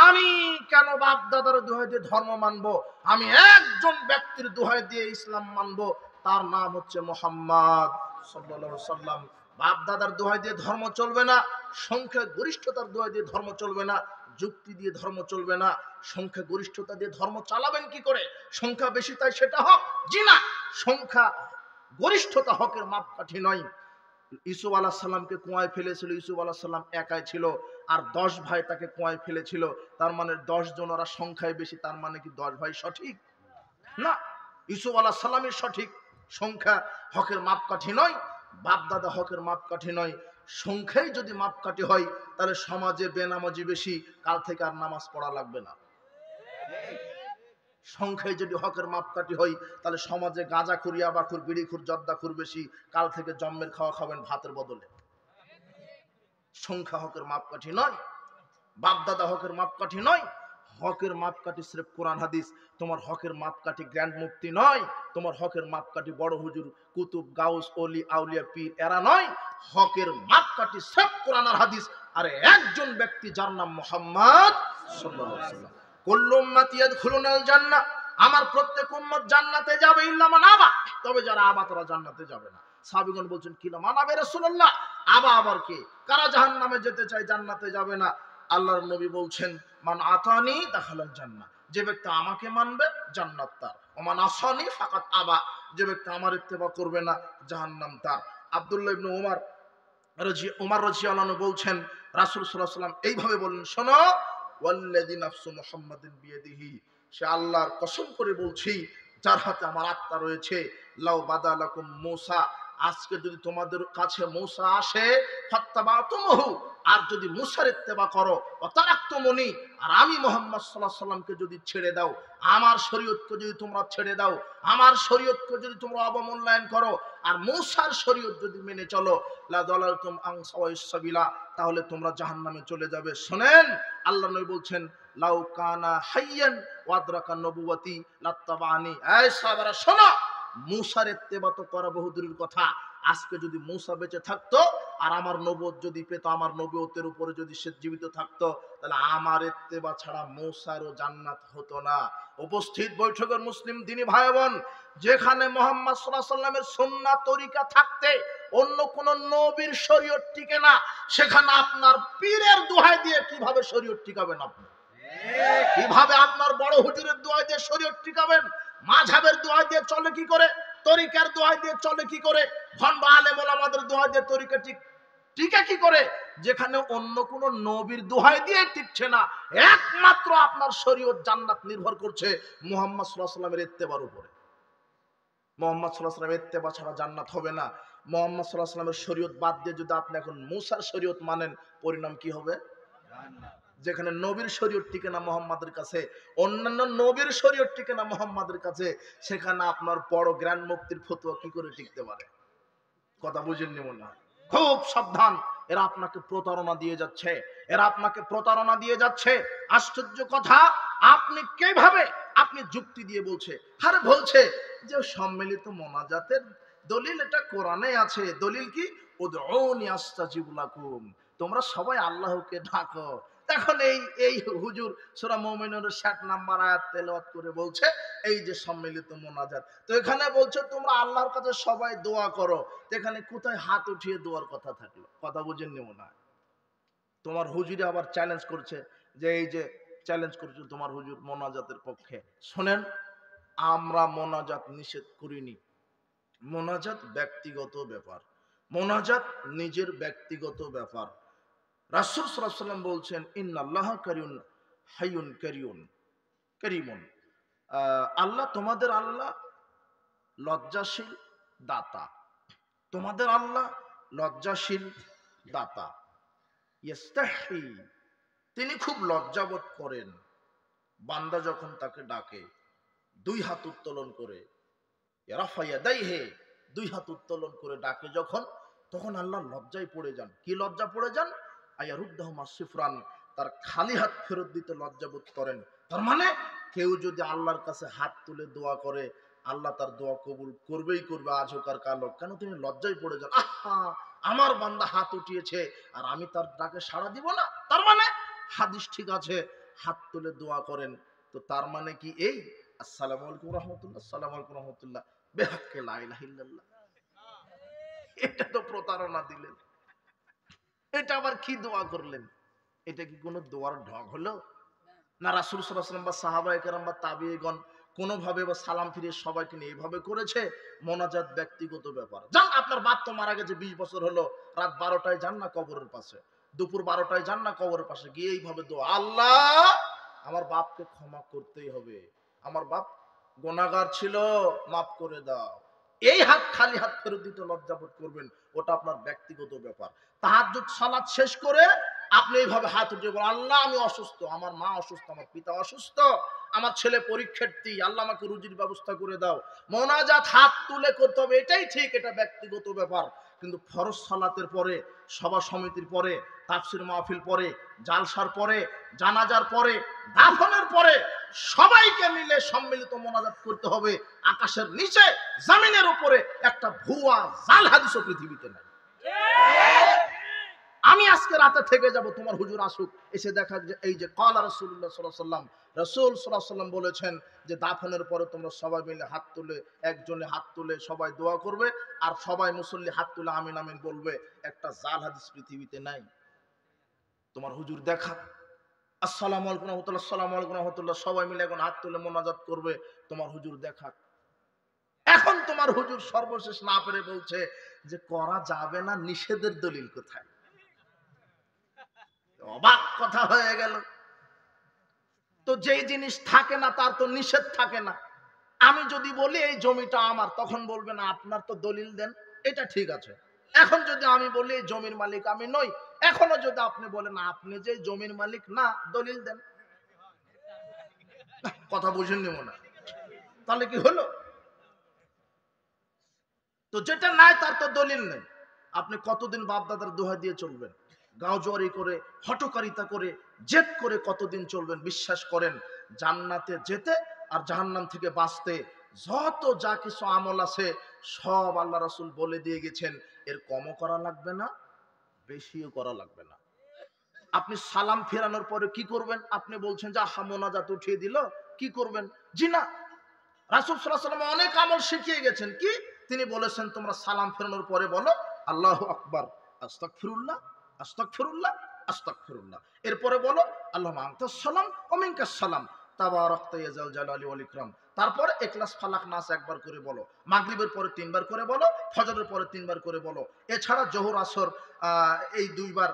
আমি কেন বাপ দাদার দোহাই দিয়ে ধর্ম মানবো? আমি একজন ব্যক্তির দোহাই দিয়ে ইসলাম মানবো, তার নাম হচ্ছে মুহাম্মদ সাল্লাল্লাহু আলাইহি ওয়াসাল্লাম। বাপ দাদার দোহাই দিয়ে ধর্ম চলবে না, সংখ্যা গরিষ্ঠতার দোহাই দিয়ে ধর্ম চলবে না, যুক্তি দিয়ে ধর্ম চলবে না। সংখ্যা গরিষ্ঠতা দিয়ে ধর্ম চালাবেন কি করে? সংখ্যা বেশি তাই সেটা হক? জি না, সংখ্যা গরিষ্ঠতা হকের মাপকাঠি নয়। ইউসুফ আলাইহিস সালামকে কুয়ায় ফেলেছিল, ইউসুফ আলাইহিস সালাম একাই ছিল, আর 10 ভাই তাকে কুয়ায় ফেলেছিল। তার মানে 10 জন, ওরা সংখ্যায় বেশি, তার মানে কি 10 ভাই সঠিক? না, ইউসুফ আলাইহিস সালামই সঠিক। সংখ্যা হকের মাপকাঠি নয়, বাপ দাদা হকের মাপকাঠি নয়। সংখ্যাই যদি মাপকাঠি হয়, তাহলে সমাজে বেনামাজি বেশি, কাল থেকে আর নামাজ পড়া লাগবে না। সংখ্যায় যদি হকের মাপকাঠি হয়, তাহলে সমাজে গাঁজাখুর, ইয়াবাখুর, বিড়িখুর, জর্দাখুর বেশি, কাল থেকে জম্মের খাওয়া খাবেন ভাতের বদলে। সংখ্যা হকের মাপকাঠি নয়, বাপ দাদা হকের মাপকাঠি নয়। হকের মাপকাঠি সির্ফ কোরআন হাদিস। তোমার হকের মাপকাঠি গ্র্যান্ড মুফতি নয়, তোমার হকের মাপকাঠি বড় হুজুর, কুতুব, গাউস, ওলি, আউলিয়া, পীর, এরা নয়। হকের মাপকাঠি সির্ফ কোরআন আর হাদিস, আর একজন ব্যক্তি যার নাম মুহাম্মদ সাল্লাল্লাহু আলাইহি ওয়াসাল্লাম। কুল্লু উম্মতি ইয়াদখুলুনাল জান্নাহ, আমার প্রত্যেক উম্মত জান্নাতে যাবে, ইল্লা মান আবা, তবে যারা আবা তারা জান্নাতে যাবে না। সাহাবীগণ বলছেন, কি না মানাবে রাসূলুল্লাহ? আবা আবার কে? কারা জাহান্নামে যেতে চায়, জান্নাতে যাবে না? আল্লাহর নবী বলছেন, মান আতানি দাখালাল জান্নাহ, যে ব্যক্তি আমাকে মানবে জান্নাত তার। ওমান আসানি ফাকাত আবা, যে ব্যক্তি আমার ইত্তেবা করবে না জাহান্নাম তার। আব্দুল্লাহ ইবনে উমর রাদিয়াল্লাহু আনহু বলছেন, রাসূল সাল্লাল্লাহু আলাইহি ওয়াসাল্লাম এইভাবে বললেন, শোনো, ওয়াল্লাযী নাফসু মুহাম্মাদিন বিয়াদিহি, সে আল্লাহর কসম করে বলছি যার হাতে আমার আত্মা রয়েছে, লাউ বাদালাকুম মূসা, আজকে যদি তোমাদের কাছে মূসা আসে, ফাত্তাবাতুমহু, আর যদি মুসার ইত্তেবা করো তারাক্তুমুনি, আর আমি মুহাম্মদ সাল্লাল্লাহু আলাইহি সাল্লামকে যদি ছেড়ে দাও, আমার শরীয়তকে যদি তোমরা ছেড়ে দাও, আমার শরীয়তকে যদি তোমরা অবমূল্যায়ন করো, আর মুসার শরীয়ত যদি মেনে চলো, লা দালালতুম আন সাওয়াইস সাবিলা, তাহলে তোমরা জাহান্নামে চলে যাবে। শুনেন, আল্লাহ নবী বলছেন, লাউ কানা হাইয়ান ওয়া আদরাকা নবুওয়াতি লাত্তাবানি। এই সাহাবারা শোনো, মুসার ইত্তেবা তো করা বহুদূরের কথা, আজকে যদি মুসা বেঁচে থাকতো আর আমার নবুয়ত যদি পেত, আমার নবুয়তের উপরে যদি সে জীবিত থাকতো, তাহলে আমার ইত্তেবা ছাড়া মুসারও জান্নাত হতো না। উপস্থিত বৈঠকের মুসলিম দিনী ভাই বোন, যেখানে মুহাম্মদ সাল্লাল্লাহু আলাইহি সাল্লামের সুন্নাহ তরিকা থাকতে অন্য কোন নবীর শরীয়ত টিকে না, সেখানে আপনার পীরের দোহাই দিয়ে কিভাবে শরীয়ত টিকাবেন? আপনি কিভাবে আপনার বড় হুজুরের দোহাই দিয়ে শরীয়ত টিকাবেন? মাযহাবের দোহাই দিয়ে চলে কি করে? তরিকার দোহাই দিয়ে চলে কি করে? ভণ্ড আলেম ওলামাদের দোহাই দিয়ে তরিকা টিকে কি করে? যেখানে অন্য কোন নবীর দোহাই দিয়ে টিকছে না, একমাত্র আপনার শরীয়ত জান্নাত নির্ভর করছে মুহাম্মদ সাল্লাল্লাহু আলাইহি সাল্লামের ইত্তেবার উপরে। মুহাম্মদ সাল্লাল্লাহু আলাইহি সাল্লামের ইত্তেবা ছাড়া জান্নাত হবে না। মুহাম্মদ সাল্লাল্লাহু আলাইহি সাল্লামের শরীয়ত বাদ দিয়ে যদি আপনি এখন মুসার শরীয়ত মানেন, পরিণাম কি হবে? জান্নাত। যেখানে নবীর শরীয়ত টিকে না মুহাম্মাদের কাছে, অন্যান্য নবীর শরীয়ত টিকে না মুহাম্মাদের কাছে, সেখানে আপনার বড় গ্র্যান্ড মুফতির ফতোয়া কি করে টিকতে পারে? কথা বুঝেননি মনে হয়? খুব সাবধান, এরা আপনাকে প্রতারণা দিয়ে যাচ্ছে, এরা আপনাকে প্রতারণা দিয়ে যাচ্ছে। আশ্চর্য কথা, আপনি কিভাবে আপনি যুক্তি দিয়ে বলছে, আরে বলছে যে সম্মিলিত মোনাজাতের দলিল এটা কোরআনে আছে। দলিল কি? উদউনি আস্তাজিব লাকুম, তোমরা সবাই আল্লাহকে ডাকো। এখন এই হুজুর সূরা মুমিনুনের 60 নাম্বার আয়াত তেলাওয়াত করে বলছে এই যে সম্মিলিত মোনাজাত, তো এখানে বলছে তোমরা আল্লাহর কাছে সবাই দোয়া করো, তো এখানে কোথায় হাত উঠিয়ে দোয়ার কথা থাকলো? কথা বুঝেননি মনে হয়? তোমার হুজুরে আবার চ্যালেঞ্জ করছে, যে এই যে চ্যালেঞ্জ করছে তোমার হুজুর মোনাজাতের পক্ষে। শোনেন, আমরা মোনাজাত নিষেধ করিনি। মোনাজাত ব্যক্তিগত ব্যাপার, মোনাজাত নিজের ব্যক্তিগত ব্যাপার। রাসূল সাল্লাল্লাহু আলাইহি ওয়াসাল্লাম বলছেন, ইন্নাল্লাহা কারিয়ুন হাইয়ুন কারীমুন, আল্লাহ তোমাদের আল্লাহ লজ্জাশীল দাতা, তোমাদের আল্লাহ লজ্জাশীল দাতা। ইস্তাহি, তিনি খুব লজ্জাবোধ করেন বান্দা যখন তাকে ডাকে দুই হাত উত্তোলন করে, রাফা ইয়াদাইহি, দুই হাত উত্তোলন করে ডাকে যখন, তখন আল্লাহ লজ্জায় পড়ে যান। কি লজ্জা পড়ে যান? আয়ারুদ্দাহুমা সিফরান, তার খালি হাত ফেরত দিতে লজ্জাবোধ করেন। তার মানে কেউ যদি আল্লাহর কাছে হাত তুলে দোয়া করে, আল্লাহ তার দোয়া কবুল করবেই করবে, আজ হোক আর কাল হোক। কেন? তিনি লজ্জায় পড়ে যান, আহা আমার বান্দা হাত উঠিয়েছে আর আমি তার ডাকে সাড়া দিব না। তার মানে হাদিস ঠিক আছে, হাত তুলে দোয়া করেন, তো তার মানে কি এই আসসালামু আলাইকুম রাহমাতুল্লাহ, আসসালামু আলাইকুম রাহমাতুল্লাহ, বেহাক্কে লা ইলাহা ইল্লাল্লাহ, এটা তো প্রতারণা দিলেন। এটা আবার কি দোয়া করলেন? এটা কি কোনো দোয়ার ঢং হলো? না রাসূল সাল্লাল্লাহু আলাইহি ওয়াসাল্লাম বা সাহাবায়ে কেরাম বা তাবিঈগণ কোনোভাবে বা সালাম ফিরিয়ে সবাইকে নিয়ে এইভাবে করেছে? মোনাজাত ব্যক্তিগত ব্যাপার। যান, আপনার বাপ তো মারা গেছে 20 বছর হলো, রাত 12টায় যান না কবরের পাশে, দুপুর 12টায় যান না কবরের পাশে, গিয়ে এইভাবে দোয়া, আল্লাহ আমার বাপকে ক্ষমা করতেই হবে, আমার বাপ গুনাহগার ছিল, মাফ করে দাও। এই হাত খালি হাত ফেরত দিতে লজ্জাবোধ করবেন, ওটা আপনার ব্যক্তিগত ব্যাপার। তাহাজ্জুদ সালাত শেষ করে আপনি এইভাবে হাত উঠিয়ে বলেন, আল্লাহ আমি অসুস্থ, আমার মা অসুস্থ, আমার পিতা অসুস্থ, আমার ছেলে পরীক্ষার্থী, আল্লাহ আমাকে রুজির ব্যবস্থা করে দাও। মোনাজাত হাত তুলে করতে হবে, এটাই ঠিক, এটা ব্যক্তিগত ব্যাপার। কিন্তু ফরজ সালাতের পরে, সভা সমিতির পরে, তাফসীর মাহফিল পরে, জালসার পরে, জানাজার পরে, দাফনের পরে সবাইকে মিলে সম্মিলিত মোনাজাত করতে হবে। আকাশের নিচে জমিনের উপরে একটা ভুয়া জাল হাদিসও পৃথিবীতে নাই। আমি আজকে রাতে থেকে যাব, তোমার হুজুর আসুক, এসে দেখা যে এই যে ক্বালা রাসূলুল্লাহ সাল্লাল্লাহু আলাইহি ওয়াসাল্লাম, রাসূল সাল্লাল্লাহু আলাইহি ওয়াসাল্লাম বলেছেন যে দাফনের পরে তোমরা সবাই মিলে হাত তুলে, একজনে হাত তুলে সবাই দোয়া করবে, আর সবাই মুসল্লি হাত তুলে আমিন আমিন বলবে। একটা জাল হাদিস পৃথিবীতে নাই। তোমার হুজুর দেখা, আসসালামু আলাইকুম রাহমাতুল্লাহ, আসসালামু আলাইকুম রাহমাতুল্লাহ, সবাই মিলে এখন হাত তুলে মোনাজাত করবে, তোমার হুজুর দেখা। এখন তোমার হুজুর সর্বশেষ না পেরে বলছে যে করা যাবে না, নিষেধের দলিল কোথায়? অবাক কথা হয়ে গেল। তো যেই জিনিস থাকে না তার তো নিষেধ থাকে না। আমি যদি বলি এই জমিটা আমার, তখন বলবে না আপনার তো দলিল দেন, এটা ঠিক আছে। এখন যদি আমি বলি এই জমির মালিক আমি নই, এখনো যদি আপনি বলেন আপনি যে জমির মালিক না, দলিল দেন। কথা বুঝেননি মনে হয়? তাহলে কি হলো? তো যেটা নাই তার তো দলিল নেই। আপনি কতদিন বাপ দাদার দোহা দিয়ে চলবেন? গাঁজুয়ারি করে, হঠকারিতা করে, জেদ করে কতদিন চলবেন? বিশ্বাস করেন, জান্নাতে যেতে আর জাহান্নাম থেকে বাঁচতে যত যা কিছু আমল আছে সব আল্লাহ রাসূল বলে দিয়ে গেছেন। এর কমও করা লাগবে না, বেশিও করা লাগবে না। আপনি সালাম ফেরানোর পরে কি করবেন? আপনি বলছেন যে আহা মোনাজাত উঠিয়ে দিল, কি করবেন? জি না, রাসূল সাল্লাল্লাহু আলাইহি ওয়াসাল্লাম অনেক আমল শিখিয়ে গেছেন। কি? তিনি বলেছেন তোমরা সালাম ফেরানোর পরে বলো আল্লাহু আকবার, আস্তাগফিরুল্লাহ, আস্তাগফিরুল্লাহ, আস্তাগফিরুল্লাহ। এরপরে বলো আল্লাহুম্মা আনতাস সালাম ওয়া মিনকাস সালাম তাবারাকতা ইয়া যাল জালালি ওয়াল ইকরাম। তারপরে ইখলাস ফালাক নাস একবার করে বলো। মাগরিবের পরে 3 বার করে বলো, ফজরের পরে 3 বার করে বলো। এছাড়া যোহর আসর এই 2 বার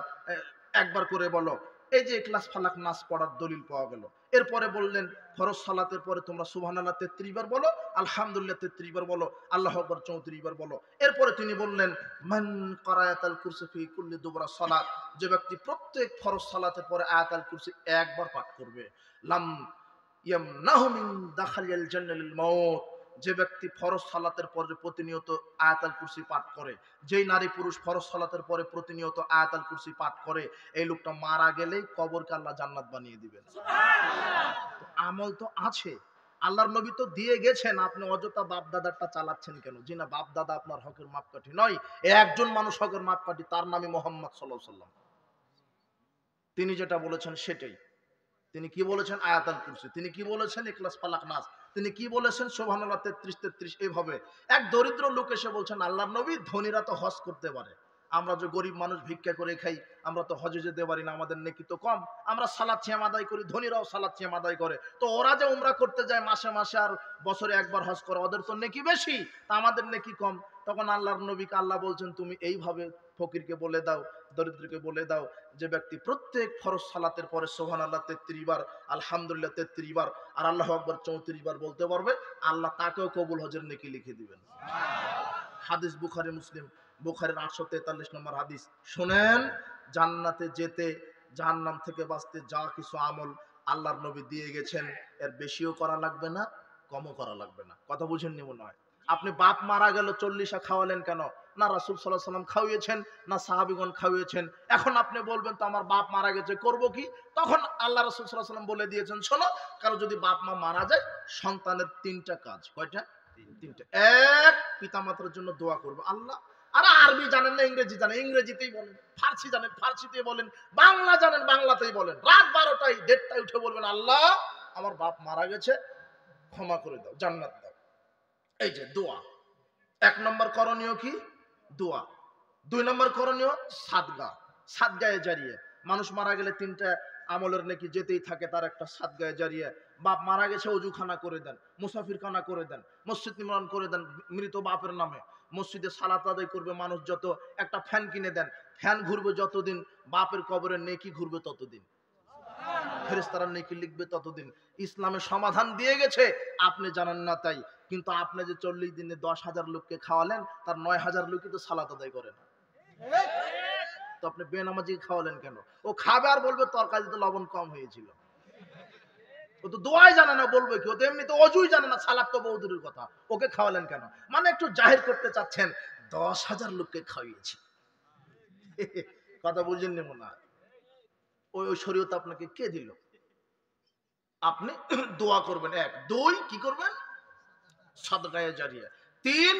একবার করে বলো। এই যে ইখলাস ফালাক নাস পড়ার দলিল পাওয়া গেল। এরপরে বললেন ফরজ সালাতের পরে তোমরা সুবহানাল্লাহ 33 বার বলো, আলহামদুলিল্লাহ 33 বার বলো, আল্লাহু আকবার 34 বার বলো। এরপরে তিনি বললেন মান ক্বারাআতাল কুরসি ফি কুল্লি দুবরা সালাত, যে ব্যক্তি প্রত্যেক ফরজ সালাতের পরে আয়াতুল কুরসি একবার পাঠ করবে, লাম ইয়ামনাহু মিন দাখালিল জান্নাতিল মাউত, যে ব্যক্তি ফরজ সালাতের পরে প্রতিনিয়ত আয়াতুল কুরসি পাঠ করে, যেই নারী পুরুষ ফরজ সালাতের পরে প্রতিনিয়ত আয়াতুল কুরসি পাঠ করে, এই লোকটা মারা গেলেই কবরকে আল্লাহ জান্নাত বানিয়ে দিবেন। সুবহানাল্লাহ। তো আমল তো আছে, আল্লাহর নবী তো দিয়ে গেছেন, আপনি অযথা বাপ দাদারটা চালাচ্ছেন কেন? জি না, বাপ দাদা আপনার হকের মাপকাঠি নয়, একজন মানুষ হকের মাপকাঠি, তার নামই মুহাম্মদ সাল্লাল্লাহু আলাইহি ওয়াসাল্লাম। তিনি যেটা বলেছেন সেটাই। তিনি কি বলেছেন? আয়াতুল কুরসি। তিনি কি বলেছেন? ইখলাস ফালাক নাস। তিনি কি বলেছেন? সুবহানাল্লাহ 33 33। এইভাবে এক দরিদ্র লোক এসে বলছেন আল্লাহর নবী ধনীরা তো হজ করতে পারে, আমরা যে গরিব মানুষ ভিক্ষা করে খাই, আমরা তো হজে যেতে পারি না, আমাদের নেকি তো কম। আমরা সালাত সিয়াম আদায় করি, ধনীরাও সালাত সিয়াম আদায় করে, তো ওরা যে উমরা করতে যায় মাসে মাসে আর বছরে একবার হজ করে, ওদের তো নেকি বেশি, তা আমাদের নেকি কম। তখন আল্লাহর নবীকে আল্লাহ বলছেন তুমি এইভাবে ফকিরকে বলে দাও, দরিদ্রকে বলে দাও, যে ব্যক্তি প্রত্যেক ফরজ সালাতের পরে সুবহানাল্লাহ 33 বার, আলহামদুলিল্লাহ 33 বার আর আল্লাহু আকবার 34 বার বলতে পারবে, আল্লাহ তাকেও কবুল হজের নেকি লিখে দিবেন। হাদিস বুখারী মুসলিম, বুখারীর 843 নম্বর হাদিস। শুনেন, জান্নাতে যেতে জাহান্নাম থেকে বাঁচতে যা কিছু আমল আল্লাহর নবী দিয়ে গেছেন, এর বেশিও করা লাগবে না, কমও করা লাগবে না। কথা বুঝেননি মনে হয়? আপনি বাপ মারা গেল 40 খাওয়ালেন কেন? না রাসূল সাল্লাল্লাহু আলাইহি ওয়াসাল্লাম খাওয়িয়েছেন, না সাহাবীগণ খাওয়িয়েছেন। এখন আপনি বলবেন তো আমার বাপ মারা গেছে, করব কি? তখন আল্লাহ রাসূল সাল্লাল্লাহু আলাইহি ওয়াসাল্লাম বলে দিয়েছেন, শোনো, কারো যদি বাপ মা মারা যায়, সন্তানের 3টা কাজ। কয়টা? 3টা। এক, পিতামাতার জন্য দোয়া করবে। আল্লাহ, আর আরবি জানেন না ইংরেজি জানেন, ইংরেজিতেই বলেন। ফার্সি জানেন, ফার্সিতেই বলেন। বাংলা জানেন, বাংলাতেই বলেন। রাত 12টায় 1:30টায় উঠে বলবেন আল্লাহ আমার বাপ মারা গেছে, ক্ষমা করে দাও, জান্নাত দাও। এই যে দোয়া। 1 নম্বর করণীয় কি? দোয়া। 2 নম্বর করণীয় সাদগা, সাদগায়ে জারিয়া। মানুষ মারা গেলে 3টা আমলের নাকি যেতেই থাকে, তার একটা সাদগায়ে জারিয়া। বাপ মারা গেছে, ওযুখানা করে দেন, মুসাফিরখানা করে দেন, মসজিদ নির্মাণ করে দেন মৃত বাপের নামে, মসজিদে সালাত আদায় করবে মানুষ যত, একটা ফ্যান কিনে দেন, ফ্যান ঘুরবে যতদিন, বাপের কবরে নেকি ঘুরবে ততদিন, ফেরেশতারা নেকি লিখবে ততদিন। ইসলামের সমাধান দিয়ে গেছে, আপনি জানেন না তাই। কিন্তু আপনি যে 40 দিনে 10,000 লোককে খাওয়ালেন, তার 9,000 লোকই তো সালাত আদায় করে না। তো আপনি বেনামাজি খাওয়ালেন কেন? ও খাবে আর বলবে তরকারিতে লবণ কম হয়েছিল। ও তো দোয়াই জানে না, বলবে কি? ও তো এমনিতে অজুই জানে না, সালাত তো বহুদূরের কথা, ওকে খাওয়ালেন কেন? মানে একটু জাহির করতে চাচ্ছেন 10,000 লোককে খাওয়িয়েছি। কথা বুঝেননি মনে হয়? ওই শরীয়ত আপনাকে কে দিল? আপনি দোয়া করবেন। 1, 2 কি করবেন? সাদকায়ে জারিয়া। 3,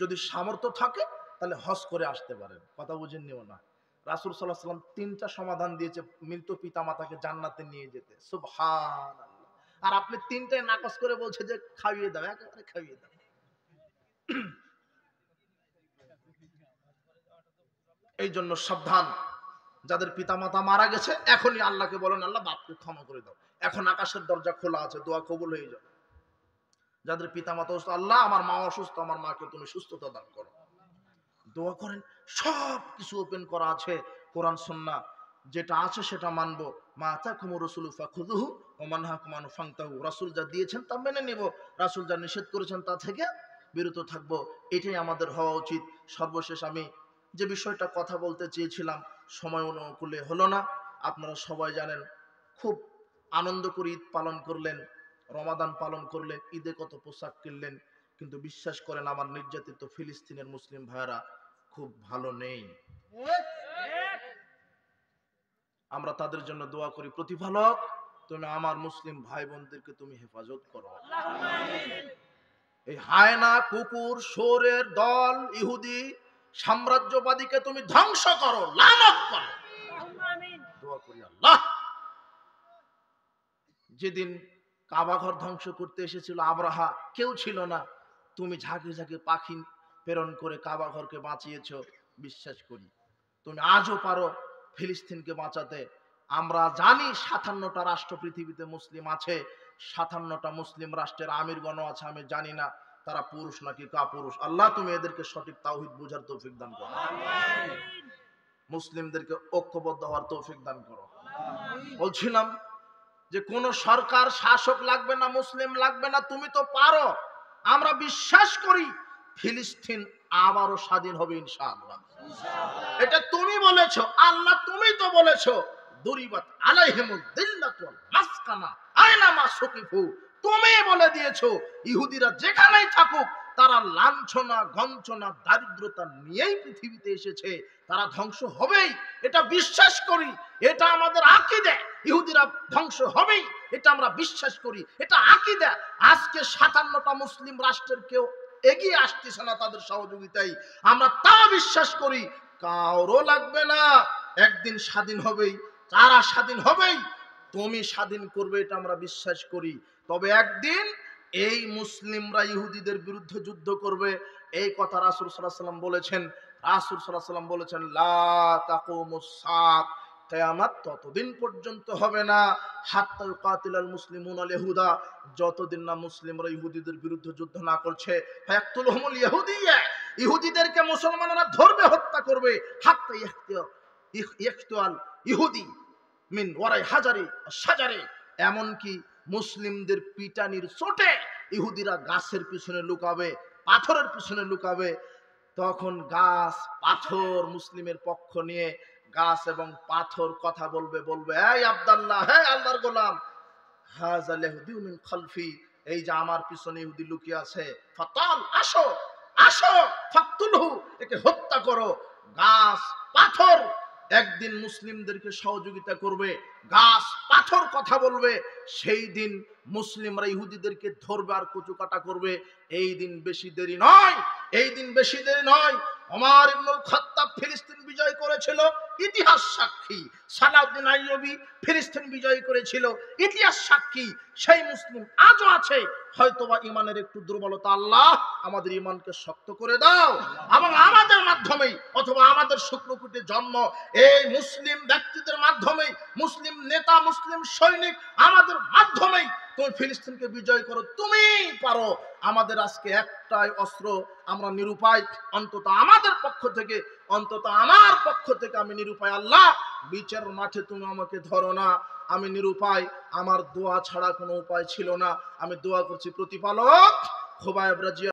যদি সামর্থ্য থাকে তাহলে হজ করে আসতে পারেন। কথা বুঝেননি মনে হয়? রাসূল সাল্লাল্লাহু আলাইহি ওয়াসাল্লাম 3টা সমাধান দিয়েছে মৃত পিতামাতাকে জান্নাতে নিয়ে যেতে। সুবহানাল্লাহ। আর আপনি 3টায় নাকচ করে বলছে যে খাইয়ে দাও, একেবারে খাইয়ে দাও। এই জন্য সাবধান, যাদের পিতামাতা মারা গেছে এখনই আল্লাহকে বলেন আল্লাহ বাপকে ক্ষমা করে দাও। এখন আকাশের দরজা খোলা আছে, দোয়া কবুল হয়ে যাবে। যাদের পিতামাতা অসুস্থ, আল্লাহ আমার মা অসুস্থ, আমার মাকে তুমি সুস্থতা দান করো, দোয়া করেন। সব কিছু ওপেন করা আছে, কোরআন সুন্নাহ যেটা আছে সেটা মানবো। মা আতাকুমুর রাসূলু ফাখুযুহু ওয়া মানহাকুম আনহু ফান্তাহু। রাসূল যা দিয়েছেন তা মেনে নিব, রাসূল যা নিষেধ করেছেন তা থেকে বিরত থাকবো। এটাই আমাদের হওয়া উচিত। সর্বশেষ আমি যে বিষয়টা কথা বলতে চেয়েছিলাম, সময় অনুকূলে হলো না। আপনারা সবাই জানেন খুব আনন্দ করে ঈদ পালন করলেন, রমাদান পালন করলেন, ঈদে কত পোশাক কিনলেন, কিন্তু বিশ্বাস করেন আমার নির্যাতিত ফিলিস্তিনের মুসলিম ভাইয়েরা খুব ভালো নেই। আমরা তাদের জন্য দোয়া করি, প্রতিপালক তুমি আমার মুসলিম ভাই বোনদেরকে তুমি হেফাজত করো। এই হায়না কুকুর শোরের দল ইহুদি সাম্রাজ্যবাদীকে তুমি ধ্বংস করো, লানত করো। দোয়া করি আল্লাহ। যেদিন কাবা ঘর ধ্বংস করতে এসেছিল আব্রাহা, কেউ ছিল না, তুমি ঝাঁকে ঝাঁকে পাখি প্রেরণ করে কাবা ঘরকে বাঁচিয়েছো। বিশ্বাস করি তুমি আজও পারো ফিলিস্তিনকে বাঁচাতে। আমরা জানি 57টা রাষ্ট্র পৃথিবীতে মুসলিম আছে, 57টা মুসলিম রাষ্ট্রের আমিরগণ আছে, আমি জানি না তারা পুরুষ নাকি কাপুরুষ। আল্লাহ তুমি এদেরকে সঠিক তাওহীদ বুঝার তৌফিক দান করো, মুসলিমদেরকে ঐক্যবদ্ধ হওয়ার তৌফিক দান করো। বলছিলাম যে কোন সরকার শাসক লাগবে না, মুসলিম লাগবে না, তুমি তো পারো। আমরা বিশ্বাস করি ফিলিস্তিন আবারও স্বাধীন হবে ইনশাআল্লাহ। এটা তুমি বলেছো, আল্লাহ তুমি তো বলেছো দরিবাত আলাইহিমুদ দিল্লাতু ওয়াল মাসকানা আইনামা সুকিফু। তুমি বলে দিয়েছো ইহুদিরা যেখানেই থাকুক তারা লাঞ্ছনা গঞ্চনা দারিদ্রতা নিয়েই পৃথিবীতে এসেছে, তারা ধ্বংস হবেই, এটা বিশ্বাস করি। এটা আমাদের আকীদা, ইহুদিরা ধ্বংস হবেই, এটা আমরা বিশ্বাস করি, এটা আকীদা। আজকে 57টা মুসলিম রাষ্ট্রের কেউ এগিয়ে আসতেছে না তাদের সহযোগিতায়, আমরা তা বিশ্বাস করি। কারো লাগবে না, একদিন স্বাধীন হবেই, তারা স্বাধীন হবেই, তুমি স্বাধীন করবে, এটা আমরা বিশ্বাস করি। তবে একদিন এই মুসলিমরা ইহুদিদের বিরুদ্ধে যুদ্ধ করবে, এই কথা রাসূল সাল্লাল্লাহু আলাইহি ওয়াসাল্লাম বলেছেন। রাসূল সাল্লাল্লাহু আলাইহি ওয়াসাল্লাম বলেছেন লা তাকুমুস সাআত, কিয়ামত ততদিন পর্যন্ত হবে না হাত্তা ইউকাতিলাল মুসলিমুনা আল ইহুদা, যতদিন না মুসলিমরা ইহুদিদের বিরুদ্ধে যুদ্ধ না করছে। ফায়াকতুলহুমুল ইহুদিয়্যা, ইহুদিদেরকে মুসলমানরা ধরবে, হত্যা করবে। হাত্তা ইয়াকতুল ইহুদি মিন ওয়ারাই হাজারি শাজারে, এমনকি মুসলিমদের পিটানির চোটে ইহুদিরা গাছের পিছনে লুকাবে, পাথরের পিছনে লুকাবে। তখন গাছ পাথর মুসলিমের পক্ষ নিয়ে গাছ এবং পাথর কথা বলবে, বলবে এই আব্দুল্লাহ, হে আল্লাহর গোলাম, হাযাল ইহুদিউ মিন খালফি, এই যে আমার পিছনে ইহুদি লুকিয়ে আছে, ফাতাল আসো আসো, ফাকতুলহু, একে হত্যা করো। গাছ পাথর একদিন মুসলিমদেরকে সহযোগিতা করবে, গাছ পাথর কথা বলবে, সেই দিন মুসলিমরা ইহুদিদেরকে ধরবে আর কুচুকাটা করবে। এই দিন বেশি দেরি নয়, এই দিন বেশি দেরি নয়। ওমর ইবনুল খাত্তাব ফিলিস্তিন বিজয় করেছিল, ইতিহাস সাক্ষী। সালাউদ্দিন আইয়ুবী ফিলিস্তিন বিজয় করেছিল, ইতিহাস সাক্ষী। সেই মুসলিম আজও আছে, হয়তোবা ইমানের একটু দুর্বলতা, আল্লাহ আমাদের ইমানকে শক্ত করে দাও, এবং আমাদের মাধ্যমেই অথবা আমাদের শুক্রকুটে জন্ম এই মুসলিম ব্যক্তিদের মাধ্যমেই, মুসলিম নেতা মুসলিম সৈনিক আমাদের মাধ্যমেই তুমি ফিলিস্তিনকে বিজয় করো, তুমি পারো। আমাদের আজকে একটাই অস্ত্র, আমরা নিরুপায়, অন্তত আমাদের পক্ষ থেকে, অন্তত আমার পক্ষ থেকে আমি নিরুপায়। আল্লাহ বিচার মাঠে তুমি আমাকে ধরো না, আমি নিরুপায়, আমার দোয়া ছাড়া কোনো উপায় ছিল না। আমি দোয়া করছি প্রতিপালক খোবায়েব রাজি